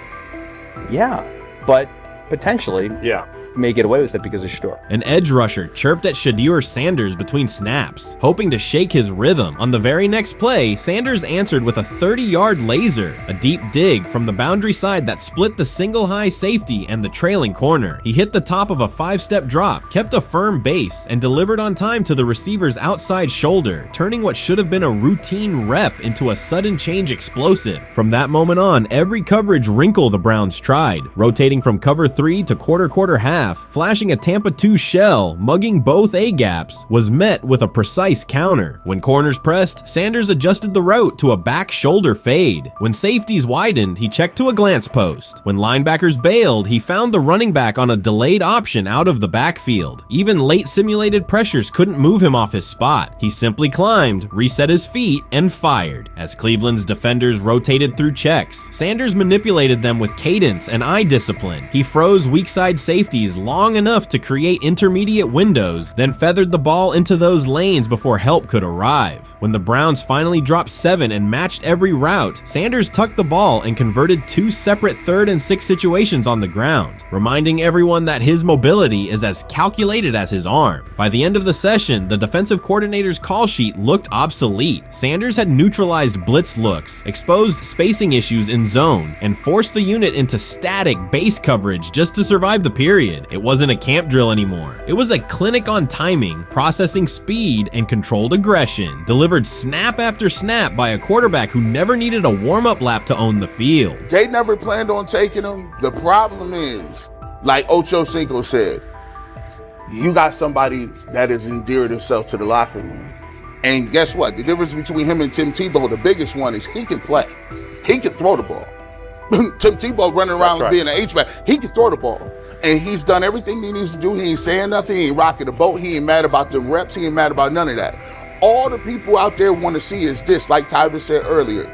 Yeah, but potentially. Yeah. May get away with it because of Shedeur. An edge rusher chirped at Shedeur Sanders between snaps, hoping to shake his rhythm. On the very next play, Sanders answered with a 30-yard laser, a deep dig from the boundary side that split the single high safety and the trailing corner. He hit the top of a 5-step drop, kept a firm base, and delivered on time to the receiver's outside shoulder, turning what should have been a routine rep into a sudden change explosive. From that moment on, every coverage wrinkle the Browns tried, rotating from cover 3 to quarter half, flashing a Tampa 2 shell, mugging both A-gaps, was met with a precise counter. When corners pressed, Sanders adjusted the route to a back shoulder fade. When safeties widened, he checked to a glance post. When linebackers bailed, he found the running back on a delayed option out of the backfield. Even late simulated pressures couldn't move him off his spot. He simply climbed, reset his feet, and fired. As Cleveland's defenders rotated through checks, Sanders manipulated them with cadence and eye discipline. He froze weak side safeties plays long enough to create intermediate windows, then feathered the ball into those lanes before help could arrive. When the Browns finally dropped 7 and matched every route, Sanders tucked the ball and converted 2 separate 3rd and 6 situations on the ground, reminding everyone that his mobility is as calculated as his arm. By the end of the session, the defensive coordinator's call sheet looked obsolete. Sanders had neutralized blitz looks, exposed spacing issues in zone, and forced the unit into static base coverage just to survive the period. It wasn't a camp drill anymore. It was a clinic on timing, processing speed, and controlled aggression, delivered snap after snap by a quarterback who never needed a warm-up lap to own the field. They never planned on taking him. The problem is, like Ocho Cinco said, you got somebody that has endeared himself to the locker room. And guess what? The difference between him and Tim Tebow, the biggest one, is he can play. He can throw the ball. Tim Tebow running around being an H-back, he can throw the ball. And he's done everything he needs to do. He ain't saying nothing. He ain't rocking the boat. He ain't mad about the reps. He ain't mad about none of that. All the people out there want to see is this, like Tyler said earlier.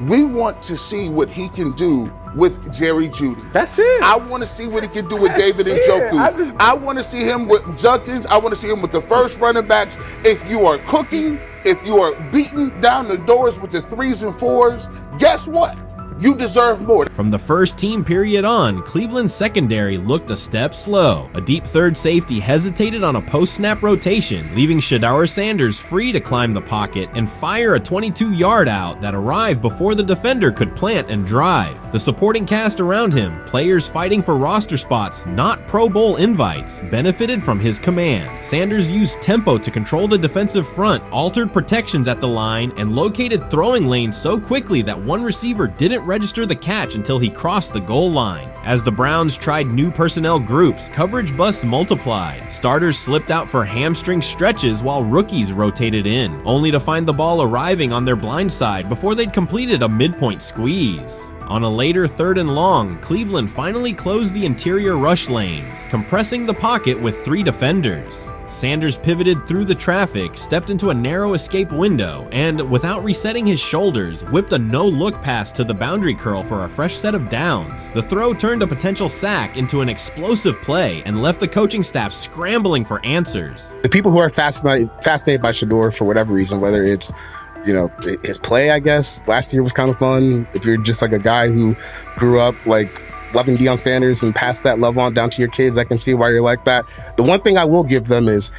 We want to see what he can do with Jerry Jeudy. That's it. I want to see what he can do with David Njoku. I want to see him with Junkins. I want to see him with the first running backs. If you are cooking, if you are beating down the doors with the 3s and 4s, guess what? You deserve more. From the first team period on, Cleveland's secondary looked a step slow. A deep third safety hesitated on a post-snap rotation, leaving Shedeur Sanders free to climb the pocket and fire a 22-yard out that arrived before the defender could plant and drive. The supporting cast around him, players fighting for roster spots, not Pro Bowl invites, benefited from his command. Sanders used tempo to control the defensive front, altered protections at the line, and located throwing lanes so quickly that one receiver didn't register the catch until he crossed the goal line. As the Browns tried new personnel groups, coverage busts multiplied. Starters slipped out for hamstring stretches while rookies rotated in, only to find the ball arriving on their blind side before they'd completed a midpoint squeeze. On a later 3rd and long, Cleveland finally closed the interior rush lanes, compressing the pocket with 3 defenders. Sanders pivoted through the traffic, stepped into a narrow escape window, and, without resetting his shoulders, whipped a no-look pass to the boundary curl for a fresh set of downs. The throw turned a potential sack into an explosive play and left the coaching staff scrambling for answers. The people who are fascinated by Shedeur for whatever reason, whether it's his play, I guess, last year was kind of fun. If you're just like a guy who grew up like loving Deion Sanders and passed that love on down to your kids, I can see why you're like that. The one thing I will give them is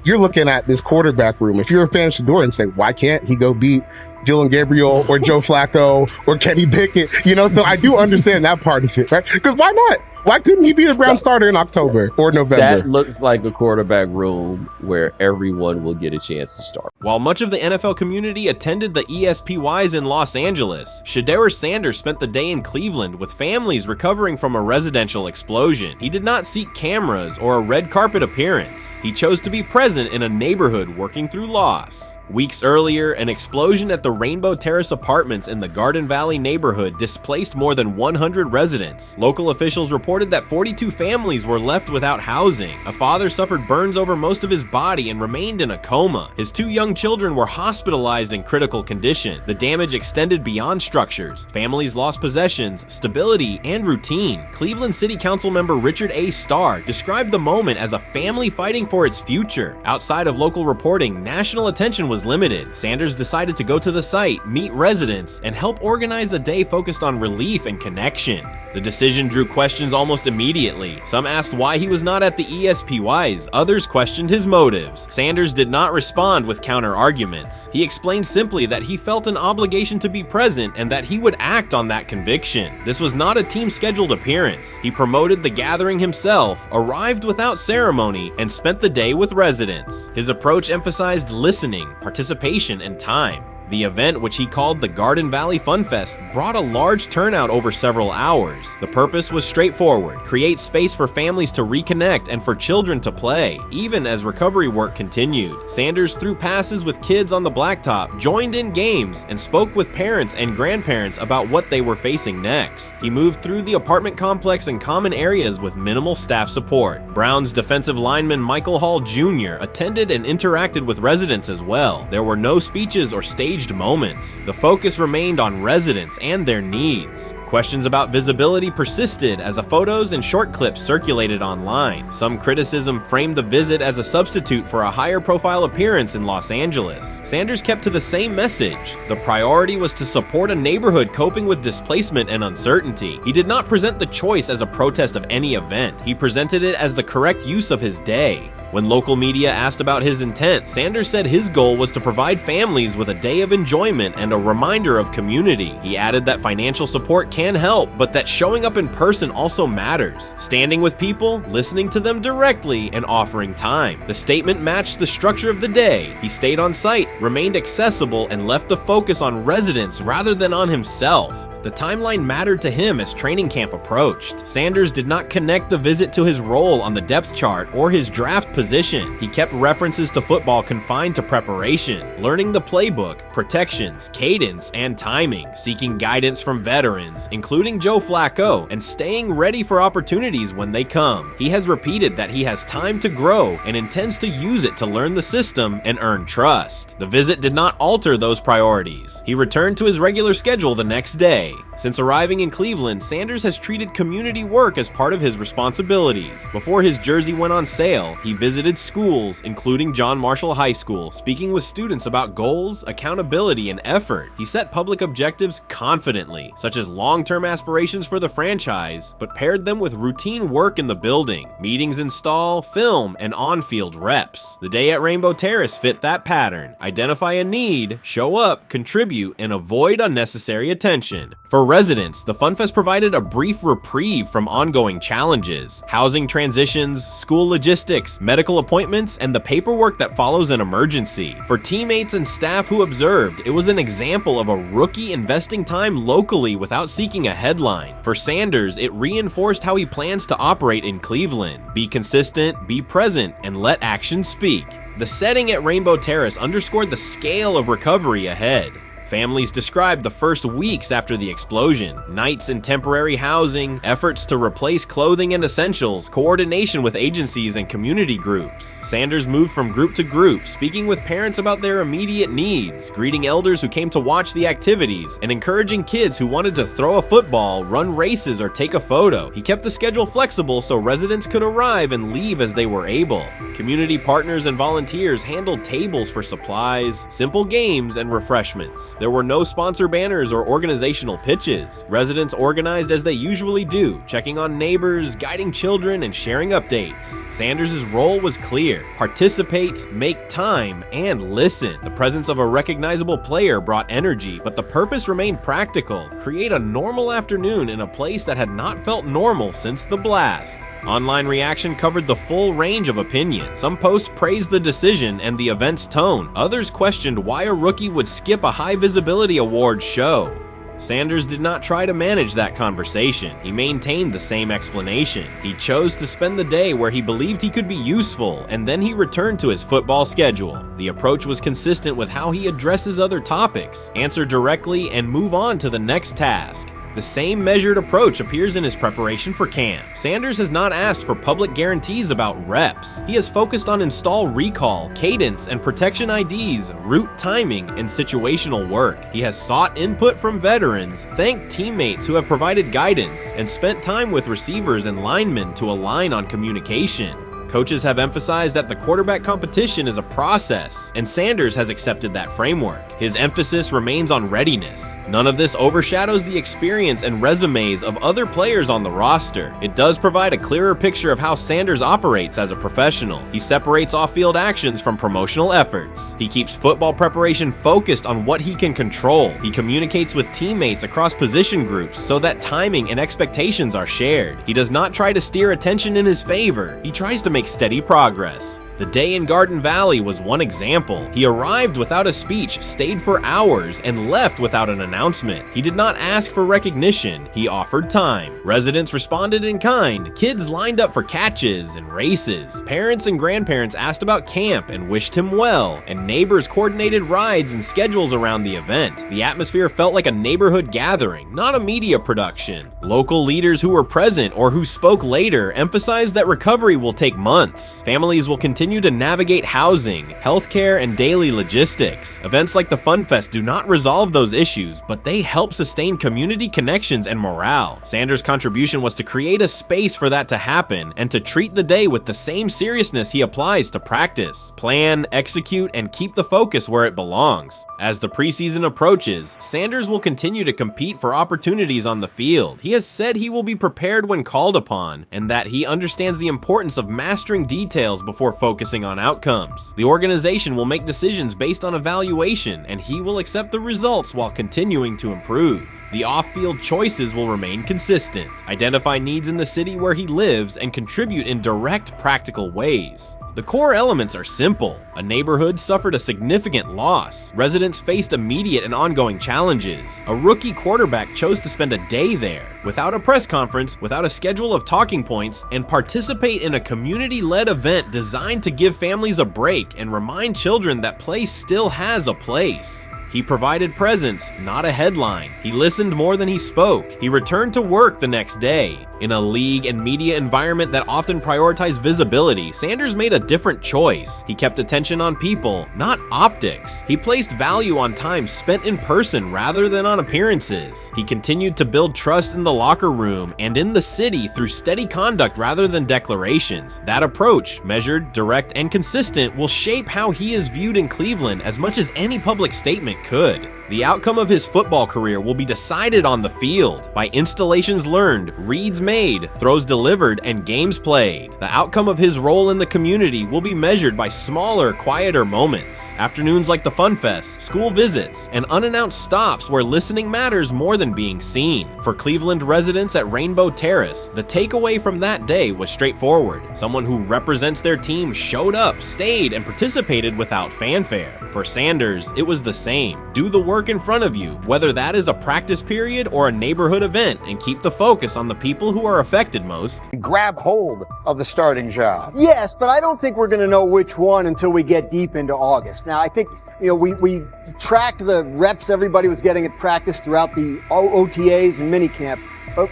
you're looking at this quarterback room. If you're a fan of Shedeur and say, why can't he go beat Dylan Gabriel or Joe Flacco or Kenny Pickett? So I do understand that part of it, right? Because why not? Why couldn't he be a Brown starter in October or November? That looks like a quarterback room where everyone will get a chance to start. While much of the NFL community attended the ESPYs in Los Angeles, Shedeur Sanders spent the day in Cleveland with families recovering from a residential explosion. He did not seek cameras or a red carpet appearance. He chose to be present in a neighborhood working through loss. Weeks earlier, an explosion at the Rainbow Terrace Apartments in the Garden Valley neighborhood displaced more than 100 residents. Local officials reported that 42 families were left without housing. A father suffered burns over most of his body and remained in a coma. His 2 young children were hospitalized in critical condition. The damage extended beyond structures. Families lost possessions, stability, and routine. Cleveland City Council member Richard A. Starr described the moment as a family fighting for its future. Outside of local reporting, national attention was limited. Sanders decided to go to the site, meet residents, and help organize a day focused on relief and connection. The decision drew questions almost immediately. Some asked why he was not at the ESPYs, others questioned his motives. Sanders did not respond with counter-arguments. He explained simply that he felt an obligation to be present and that he would act on that conviction. This was not a team-scheduled appearance. He promoted the gathering himself, arrived without ceremony, and spent the day with residents. His approach emphasized listening, participation, and time. The event, which he called the Garden Valley Fun Fest, brought a large turnout over several hours. The purpose was straightforward: create space for families to reconnect and for children to play, even as recovery work continued. Sanders threw passes with kids on the blacktop, joined in games, and spoke with parents and grandparents about what they were facing next. He moved through the apartment complex and common areas with minimal staff support. Browns defensive lineman Michael Hall Jr. attended and interacted with residents as well. There were no speeches or stage staged moments. The focus remained on residents and their needs. Questions about visibility persisted as photos and short clips circulated online. Some criticism framed the visit as a substitute for a higher profile appearance in Los Angeles. Sanders kept to the same message. The priority was to support a neighborhood coping with displacement and uncertainty. He did not present the choice as a protest of any event. He presented it as the correct use of his day. When local media asked about his intent, Sanders said his goal was to provide families with a day of enjoyment and a reminder of community. He added that financial support can help, but that showing up in person also matters. Standing with people, listening to them directly, and offering time. The statement matched the structure of the day. He stayed on site, remained accessible, and left the focus on residents rather than on himself. The timeline mattered to him as training camp approached. Sanders did not connect the visit to his role on the depth chart or his draft position. He kept references to football confined to preparation, learning the playbook, protections, cadence, and timing, seeking guidance from veterans, including Joe Flacco, and staying ready for opportunities when they come. He has repeated that he has time to grow and intends to use it to learn the system and earn trust. The visit did not alter those priorities. He returned to his regular schedule the next day. Since arriving in Cleveland, Sanders has treated community work as part of his responsibilities. Before his jersey went on sale, he visited schools, including John Marshall High School, speaking with students about goals, accountability, and effort. He set public objectives confidently, such as long-term aspirations for the franchise, but paired them with routine work in the building, meetings in stall, film, and on-field reps. The day at Rainbow Terrace fit that pattern. Identify a need, show up, contribute, and avoid unnecessary attention. For residents, the Fun Fest provided a brief reprieve from ongoing challenges: housing transitions, school logistics, medical appointments, and the paperwork that follows an emergency. For teammates and staff who observed, it was an example of a rookie investing time locally without seeking a headline. For Sanders, it reinforced how he plans to operate in Cleveland: be consistent, be present, and let action speak. The setting at Rainbow Terrace underscored the scale of recovery ahead. Families described the first weeks after the explosion: nights in temporary housing, efforts to replace clothing and essentials, coordination with agencies and community groups. Sanders moved from group to group, speaking with parents about their immediate needs, greeting elders who came to watch the activities, and encouraging kids who wanted to throw a football, run races, or take a photo. He kept the schedule flexible so residents could arrive and leave as they were able. Community partners and volunteers handled tables for supplies, simple games, and refreshments. There were no sponsor banners or organizational pitches. Residents organized as they usually do, checking on neighbors, guiding children, and sharing updates. Sanders' role was clear: participate, make time, and listen. The presence of a recognizable player brought energy, but the purpose remained practical: create a normal afternoon in a place that had not felt normal since the blast. Online reaction covered the full range of opinion. Some posts praised the decision and the event's tone. Others questioned why a rookie would skip a high visibility awards show. Sanders did not try to manage that conversation. He maintained the same explanation. He chose to spend the day where he believed he could be useful, and then he returned to his football schedule. The approach was consistent with how he addresses other topics: answer directly and move on to the next task. The same measured approach appears in his preparation for camp. Sanders has not asked for public guarantees about reps. He has focused on install recall, cadence, and protection IDs, route timing, and situational work. He has sought input from veterans, thanked teammates who have provided guidance, and spent time with receivers and linemen to align on communication. Coaches have emphasized that the quarterback competition is a process, and Sanders has accepted that framework. His emphasis remains on readiness. None of this overshadows the experience and resumes of other players on the roster. It does provide a clearer picture of how Sanders operates as a professional. He separates off-field actions from promotional efforts. He keeps football preparation focused on what he can control. He communicates with teammates across position groups so that timing and expectations are shared. He does not try to steer attention in his favor. He tries to make steady progress. The day in Garden Valley was one example. He arrived without a speech, stayed for hours, and left without an announcement. He did not ask for recognition. He offered time. Residents responded in kind. Kids lined up for catches and races. Parents and grandparents asked about camp and wished him well, and neighbors coordinated rides and schedules around the event. The atmosphere felt like a neighborhood gathering, not a media production. Local leaders who were present or who spoke later emphasized that recovery will take months. Families will continue continue to navigate housing, healthcare, and daily logistics. Events like the Fun Fest do not resolve those issues, but they help sustain community connections and morale. Sanders' contribution was to create a space for that to happen and to treat the day with the same seriousness he applies to practice, plan, execute, and keep the focus where it belongs. As the preseason approaches, Sanders will continue to compete for opportunities on the field. He has said he will be prepared when called upon, and that he understands the importance of mastering details before focusing on outcomes. The organization will make decisions based on evaluation, and he will accept the results while continuing to improve. The off-field choices will remain consistent, identify needs in the city where he lives, and contribute in direct, practical ways. The core elements are simple. A neighborhood suffered a significant loss. Residents faced immediate and ongoing challenges. A rookie quarterback chose to spend a day there, without a press conference, without a schedule of talking points, and participate in a community-led event designed to give families a break and remind children that play still has a place. He provided presence, not a headline. He listened more than he spoke. He returned to work the next day. In a league and media environment that often prioritize visibility, Sanders made a different choice. He kept attention on people, not optics. He placed value on time spent in person rather than on appearances. He continued to build trust in the locker room and in the city through steady conduct rather than declarations. That approach, measured, direct, and consistent, will shape how he is viewed in Cleveland as much as any public statement could. The outcome of his football career will be decided on the field by installations learned, reads made, throws delivered, and games played. The outcome of his role in the community will be measured by smaller, quieter moments. Afternoons like the Fun Fest, school visits, and unannounced stops where listening matters more than being seen. For Cleveland residents at Rainbow Terrace, the takeaway from that day was straightforward. Someone who represents their team showed up, stayed, and participated without fanfare. For Sanders, it was the same. Do the work in front of you, whether that is a practice period or a neighborhood event, and keep the focus on the people who are affected most. Grab hold of the starting job. Yes, but I don't think we're going to know which one until we get deep into August. Now, I think, we tracked the reps everybody was getting at practice throughout the OTAs and minicamp. But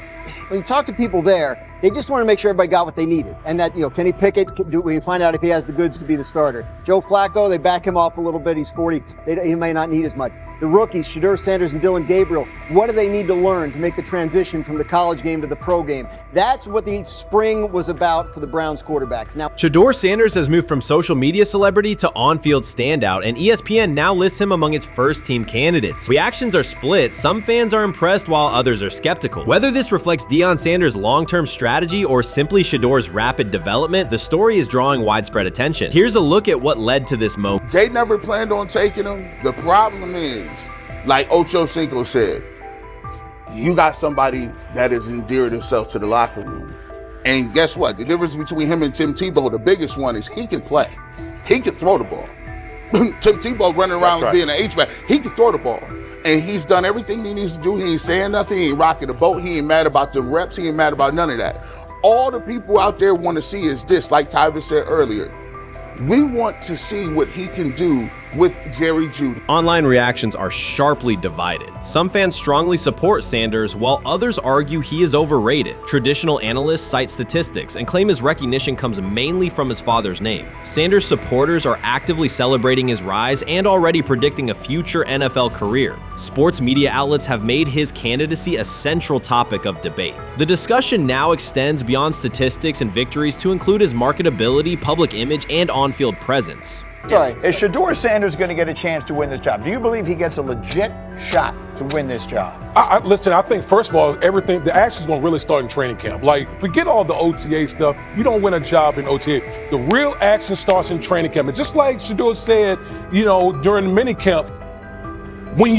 when you talk to people there, they just want to make sure everybody got what they needed. And that, Kenny Pickett, we find out if he has the goods to be the starter. Joe Flacco, they back him off a little bit. He's 40. He may not need as much. The rookies, Shedeur Sanders and Dillon Gabriel, what do they need to learn to make the transition from the college game to the pro game? That's what the spring was about for the Browns quarterbacks. Now, Shedeur Sanders has moved from social media celebrity to on-field standout, and ESPN now lists him among its first-team candidates. Reactions are split. Some fans are impressed while others are skeptical. Whether this reflects Deion Sanders' long-term strategy or simply Shedeur's rapid development, the story is drawing widespread attention. Here's a look at what led to this moment. They never planned on taking him. The problem is, like Ocho Cinco said, you got somebody that has endeared himself to the locker room. And guess what? The difference between him and Tim Tebow, the biggest one, is he can play. He can throw the ball. Tim Tebow running around being an H-back. He can throw the ball. And he's done everything he needs to do. He ain't saying nothing. He ain't rocking the boat. He ain't mad about the reps. He ain't mad about none of that. All the people out there want to see is this, like Tyvis said earlier. We want to see what he can do with Jerry Jeudy. Online reactions are sharply divided. Some fans strongly support Sanders, while others argue he is overrated. Traditional analysts cite statistics and claim his recognition comes mainly from his father's name. Sanders supporters are actively celebrating his rise and already predicting a future NFL career. Sports media outlets have made his candidacy a central topic of debate. The discussion now extends beyond statistics and victories to include his marketability, public image, and on-field presence. Sorry, is Shedeur Sanders going to get a chance to win this job? Do you believe he gets a legit shot to win this job? Listen, I think, first of all, the action's going to really start in training camp. Like, forget all the OTA stuff. You don't win a job in OTA. The real action starts in training camp. And just like Shedeur said, during the mini camp, when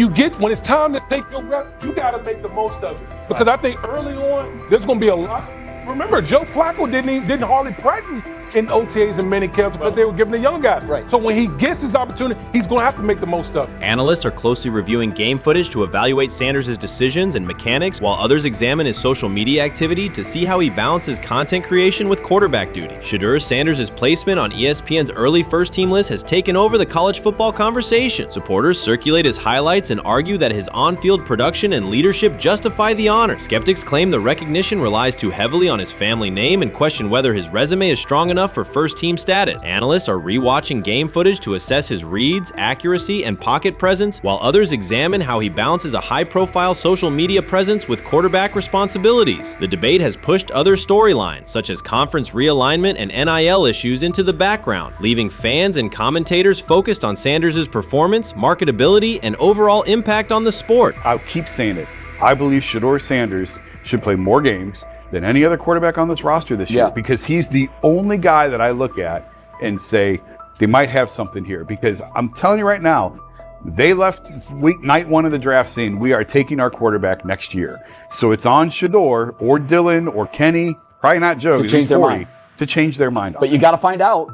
it's time to take your reps, you got to make the most of it. Because I think early on, there's going to be a lot. Remember, Joe Flacco didn't hardly practice in OTAs and mini camps because they were giving the young guys. Right. So when he gets his opportunity, he's going to have to make the most of it. Analysts are closely reviewing game footage to evaluate Sanders' decisions and mechanics, while others examine his social media activity to see how he balances content creation with quarterback duty. Shedeur Sanders' placement on ESPN's early first-team list has taken over the college football conversation. Supporters circulate his highlights and argue that his on-field production and leadership justify the honor. Skeptics claim the recognition relies too heavily on his family name and question whether his resume is strong enough for first-team status. Analysts are rewatching game footage to assess his reads, accuracy, and pocket presence, while others examine how he balances a high-profile social media presence with quarterback responsibilities. The debate has pushed other storylines, such as conference realignment and NIL issues, into the background, leaving fans and commentators focused on Sanders' performance, marketability, and overall impact on the sport. I'll keep saying it. I believe Shedeur Sanders should play more games than any other quarterback on this roster this year, because he's the only guy that I look at and say they might have something here. Because I'm telling you right now, they left night one of the draft saying we are taking our quarterback next year. So it's on Shedeur or Dylan or Kenny, probably not Joe, to change their mind. To change their mind. But you got to find out.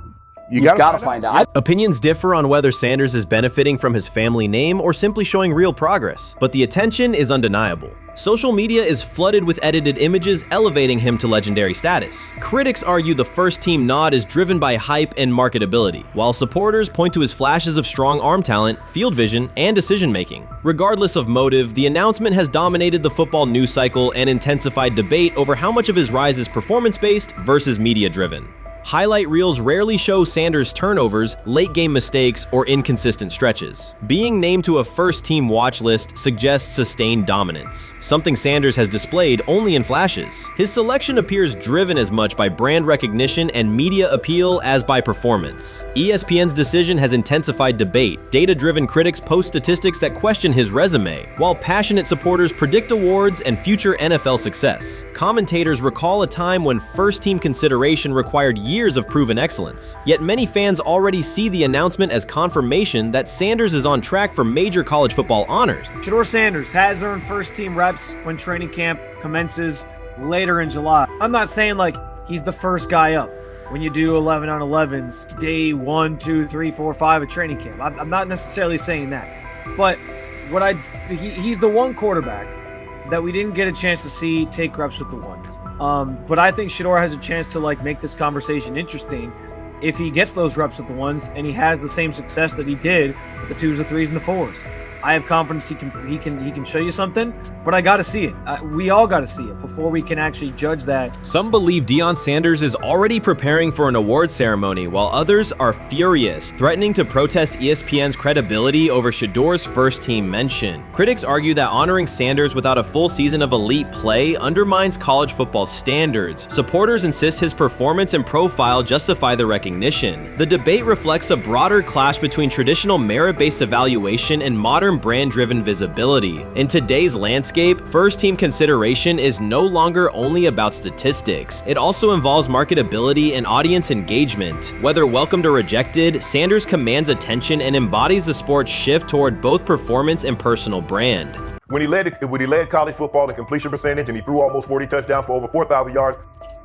You gotta find out. Opinions differ on whether Sanders is benefiting from his family name or simply showing real progress, but the attention is undeniable. Social media is flooded with edited images elevating him to legendary status. Critics argue the first-team nod is driven by hype and marketability, while supporters point to his flashes of strong arm talent, field vision, and decision-making. Regardless of motive, the announcement has dominated the football news cycle and intensified debate over how much of his rise is performance-based versus media-driven. Highlight reels rarely show Sanders' turnovers, late-game mistakes, or inconsistent stretches. Being named to a first-team watch list suggests sustained dominance, something Sanders has displayed only in flashes. His selection appears driven as much by brand recognition and media appeal as by performance. ESPN's decision has intensified debate. Data-driven critics post statistics that question his resume, while passionate supporters predict awards and future NFL success. Commentators recall a time when first-team consideration required years of proven excellence. Yet many fans already see the announcement as confirmation that Sanders is on track for major college football honors. Shedeur Sanders has earned first-team reps when training camp commences later in July. I'm not saying like he's the first guy up when you do 11 on 11s day 1, 2, 3, 4, 5 at training camp. I'm not necessarily saying that, but he's the one quarterback that we didn't get a chance to see take reps with the ones. But I think Shedeur has a chance to like make this conversation interesting if he gets those reps with the ones and he has the same success that he did with the 2s, the 3s, and the 4s. I have confidence he can show you something, but I got to see it. We all got to see it before we can actually judge that. Some believe Deion Sanders is already preparing for an award ceremony, while others are furious, threatening to protest ESPN's credibility over Shedeur's first-team mention. Critics argue that honoring Sanders without a full season of elite play undermines college football standards. Supporters insist his performance and profile justify the recognition. The debate reflects a broader clash between traditional merit-based evaluation and modern brand-driven visibility. In today's landscape, first-team consideration is no longer only about statistics. It also involves marketability and audience engagement. Whether welcomed or rejected, Sanders commands attention and embodies the sport's shift toward both performance and personal brand. When he led college football in completion percentage and he threw almost 40 touchdowns for over 4,000 yards,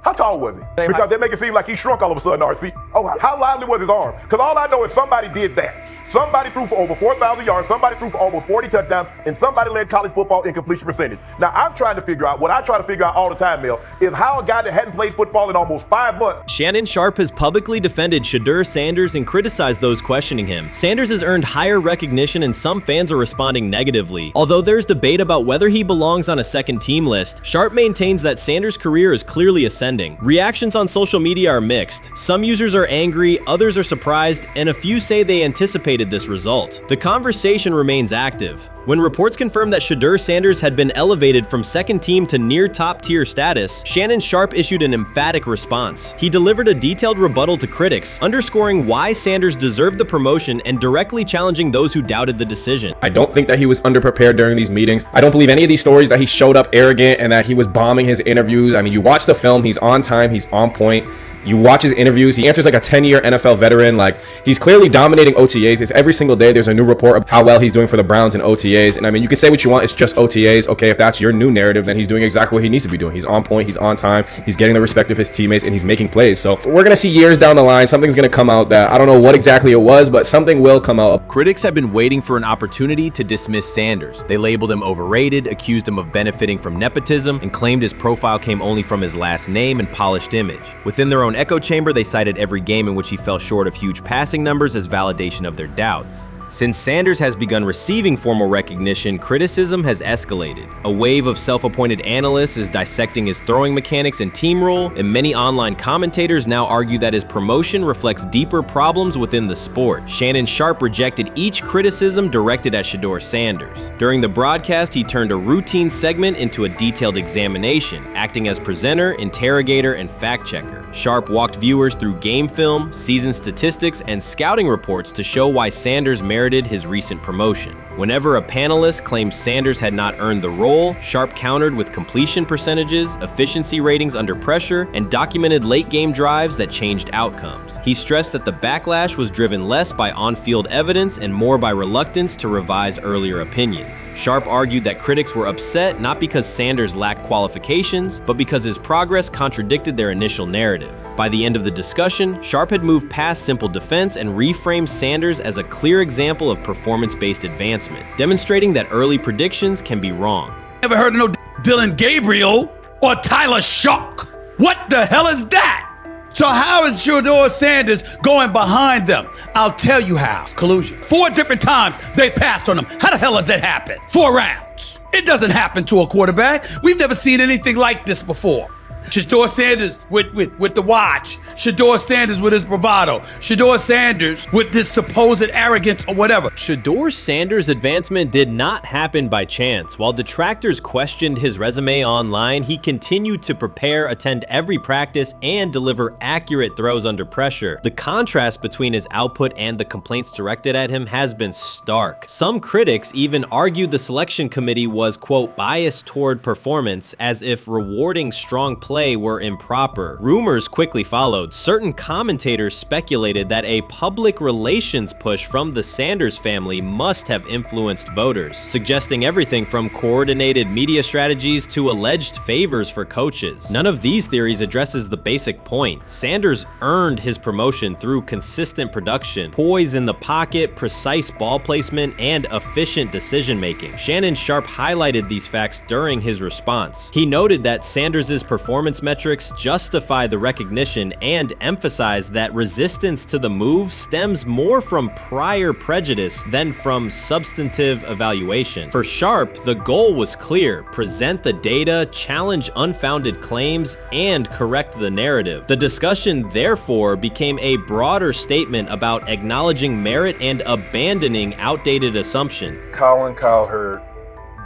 how tall was he? Because they make it seem like he shrunk all of a sudden, RC. Oh, how lively was his arm? Because all I know is somebody did that. Somebody threw for over 4,000 yards, somebody threw for almost 40 touchdowns, and somebody led college football in completion percentage. Now, I'm trying to figure out, what I try to figure out all the time, Mel, is how a guy that hadn't played football in almost 5 months. Shannon Sharpe has publicly defended Shedeur Sanders and criticized those questioning him. Sanders has earned higher recognition and some fans are responding negatively. Although there's debate about whether he belongs on a second-team list, Sharpe maintains that Sanders' career is clearly ascending. Reactions on social media are mixed. Some users are angry, others are surprised, and a few say they anticipated this result. The conversation remains active. When reports confirmed that Shedeur Sanders had been elevated from second team to near top-tier status, Shannon Sharpe issued an emphatic response. He delivered a detailed rebuttal to critics, underscoring why Sanders deserved the promotion and directly challenging those who doubted the decision. I don't think that he was underprepared during these meetings. I don't believe any of these stories that he showed up arrogant and that he was bombing his interviews. I mean, you watch the film, he's on time, he's on point. You watch his interviews, he answers like a 10-year NFL veteran. Like, he's clearly dominating OTAs. It's every single day there's a new report of how well he's doing for the Browns in OTAs. And I mean, you can say what you want, it's just OTAs. Okay, if that's your new narrative, then he's doing exactly what he needs to be doing. He's on point, he's on time, he's getting the respect of his teammates, and he's making plays. So we're gonna see years down the line, something's gonna come out that I don't know what exactly it was, but something will come out. Critics have been waiting for an opportunity to dismiss Sanders. They labeled him overrated, accused him of benefiting from nepotism, and claimed his profile came only from his last name and polished image. Within their own echo chamber, they cited every game in which he fell short of huge passing numbers as validation of their doubts. Since Sanders has begun receiving formal recognition, criticism has escalated. A wave of self-appointed analysts is dissecting his throwing mechanics and team role, and many online commentators now argue that his promotion reflects deeper problems within the sport. Shannon Sharpe rejected each criticism directed at Shedeur Sanders. During the broadcast, he turned a routine segment into a detailed examination, acting as presenter, interrogator, and fact-checker. Sharpe walked viewers through game film, season statistics, and scouting reports to show why Sanders merited his recent promotion. Whenever a panelist claimed Sanders had not earned the role, Sharpe countered with completion percentages, efficiency ratings under pressure, and documented late-game drives that changed outcomes. He stressed that the backlash was driven less by on-field evidence and more by reluctance to revise earlier opinions. Sharpe argued that critics were upset not because Sanders lacked qualifications, but because his progress contradicted their initial narrative. By the end of the discussion, Sharpe had moved past simple defense and reframed Sanders as a clear example of performance-based advancement, demonstrating that early predictions can be wrong. Never heard of no Dylan Gabriel or Tyler Shock. What the hell is that? So how is Shedeur Sanders going behind them? I'll tell you how. Collusion. 4 different times they passed on him. How the hell does that happen? 4 rounds. It doesn't happen to a quarterback. We've never seen anything like this before. Shedeur Sanders with the watch. Shedeur Sanders with his bravado. Shedeur Sanders with this supposed arrogance or whatever. Shedeur Sanders' advancement did not happen by chance. While detractors questioned his resume online, he continued to prepare, attend every practice, and deliver accurate throws under pressure. The contrast between his output and the complaints directed at him has been stark. Some critics even argued the selection committee was, quote, biased toward performance, as if rewarding strong play were improper. Rumors quickly followed. Certain commentators speculated that a public relations push from the Sanders family must have influenced voters, suggesting everything from coordinated media strategies to alleged favors for coaches. None of these theories addresses the basic point. Sanders earned his promotion through consistent production, poise in the pocket, precise ball placement, and efficient decision-making. Shannon Sharpe highlighted these facts during his response. He noted that Sanders' performance metrics justify the recognition and emphasize that resistance to the move stems more from prior prejudice than from substantive evaluation. For Sharpe, the goal was clear: present the data, challenge unfounded claims, and correct the narrative. The discussion therefore became a broader statement about acknowledging merit and abandoning outdated assumption. Colin Cowherd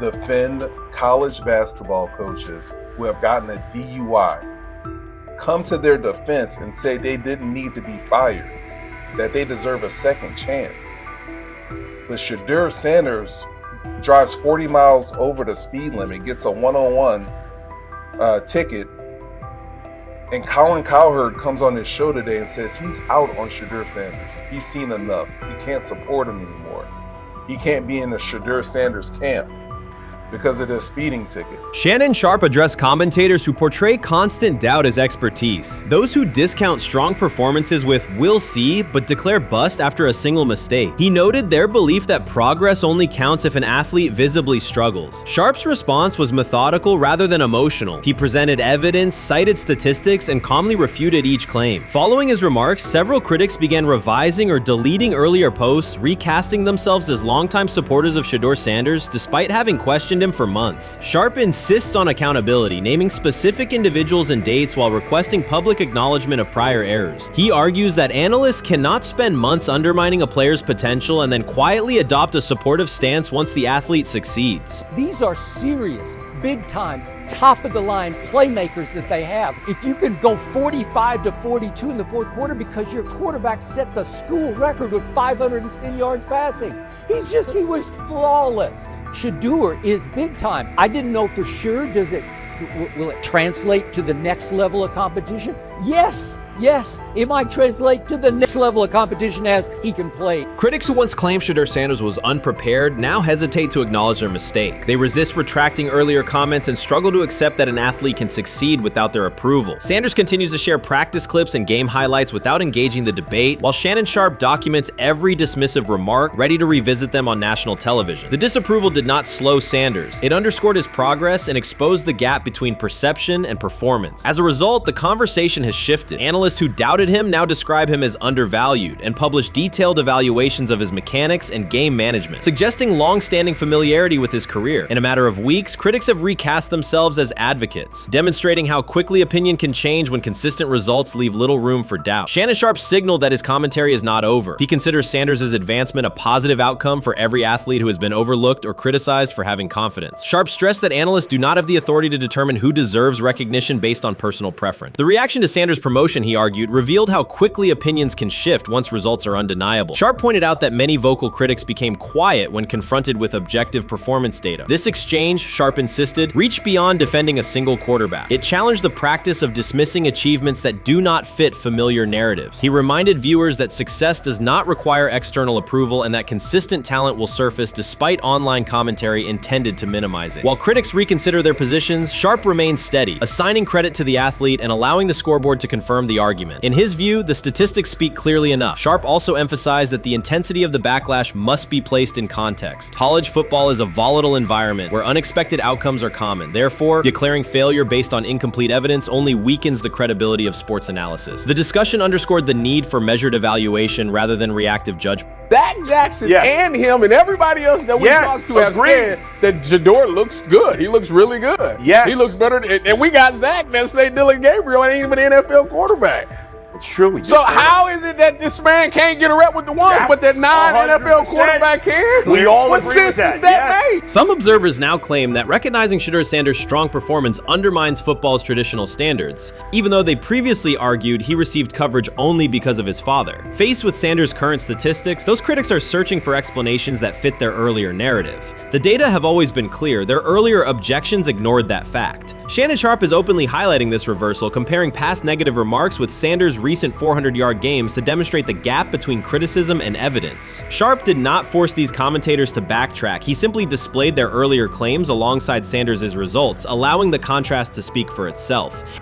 defend college basketball coaches who have gotten a DUI, come to their defense and say they didn't need to be fired, that they deserve a second chance. But Shedeur Sanders drives 40 miles over the speed limit, gets a one-on-one ticket, and Colin Cowherd comes on his show today and says he's out on Shedeur Sanders. He's seen enough. He can't support him anymore. He can't be in the Shedeur Sanders camp because of the speeding ticket. Shannon Sharpe addressed commentators who portray constant doubt as expertise. Those who discount strong performances with "we'll see" but declare bust after a single mistake. He noted their belief that progress only counts if an athlete visibly struggles. Sharpe's response was methodical rather than emotional. He presented evidence, cited statistics, and calmly refuted each claim. Following his remarks, several critics began revising or deleting earlier posts, recasting themselves as longtime supporters of Shedeur Sanders despite having questioned him for months. Sharpe insists on accountability, naming specific individuals and dates while requesting public acknowledgement of prior errors. He argues that analysts cannot spend months undermining a player's potential and then quietly adopt a supportive stance once the athlete succeeds. These are serious, big-time, top-of-the-line playmakers that they have. If you can go 45-42 in the fourth quarter because your quarterback set the school record with 510 yards passing. He was flawless. Shedeur is big time. I didn't know for sure, will it translate to the next level of competition? Yes, it might translate to the next level of competition as he can play. Critics who once claimed Shedeur Sanders was unprepared now hesitate to acknowledge their mistake. They resist retracting earlier comments and struggle to accept that an athlete can succeed without their approval. Sanders continues to share practice clips and game highlights without engaging the debate, while Shannon Sharpe documents every dismissive remark, ready to revisit them on national television. The disapproval did not slow Sanders. It underscored his progress and exposed the gap between perception and performance. As a result, the conversation has shifted. Analysts Analysts who doubted him now describe him as undervalued and publish detailed evaluations of his mechanics and game management, suggesting long-standing familiarity with his career. In a matter of weeks, critics have recast themselves as advocates, demonstrating how quickly opinion can change when consistent results leave little room for doubt. Shannon Sharpe signaled that his commentary is not over. He considers Sanders' advancement a positive outcome for every athlete who has been overlooked or criticized for having confidence. Sharpe stressed that analysts do not have the authority to determine who deserves recognition based on personal preference. The reaction to Sanders' promotion, he argued, revealed how quickly opinions can shift once results are undeniable. Sharpe pointed out that many vocal critics became quiet when confronted with objective performance data. This exchange, Sharpe insisted, reached beyond defending a single quarterback. It challenged the practice of dismissing achievements that do not fit familiar narratives. He reminded viewers that success does not require external approval and that consistent talent will surface despite online commentary intended to minimize it. While critics reconsider their positions, Sharpe remains steady, assigning credit to the athlete and allowing the scoreboard to confirm the argument. In his view, the statistics speak clearly enough. Sharpe also emphasized that the intensity of the backlash must be placed in context. College football is a volatile environment where unexpected outcomes are common. Therefore, declaring failure based on incomplete evidence only weakens the credibility of sports analysis. The discussion underscored the need for measured evaluation rather than reactive judgment. Dak Jackson and him and everybody else that we talked to have said that Shedeur looks good. He looks really good. Yes. He looks better. And we got Zach that say Dylan Gabriel ain't even an NFL quarterback. It's true. So how is it that this man can't get a rep with the ones, but that non-NFL quarterback can? We all what agree with sense that, does that make? Some observers now claim that recognizing Shedeur Sanders' strong performance undermines football's traditional standards, even though they previously argued he received coverage only because of his father. Faced with Sanders' current statistics, those critics are searching for explanations that fit their earlier narrative. The data have always been clear. Their earlier objections ignored that fact. Shannon Sharpe is openly highlighting this reversal, comparing past negative remarks with Sanders' recent 400-yard games to demonstrate the gap between criticism and evidence. Sharpe did not force these commentators to backtrack. He simply displayed their earlier claims alongside Sanders' results, allowing the contrast to speak for itself.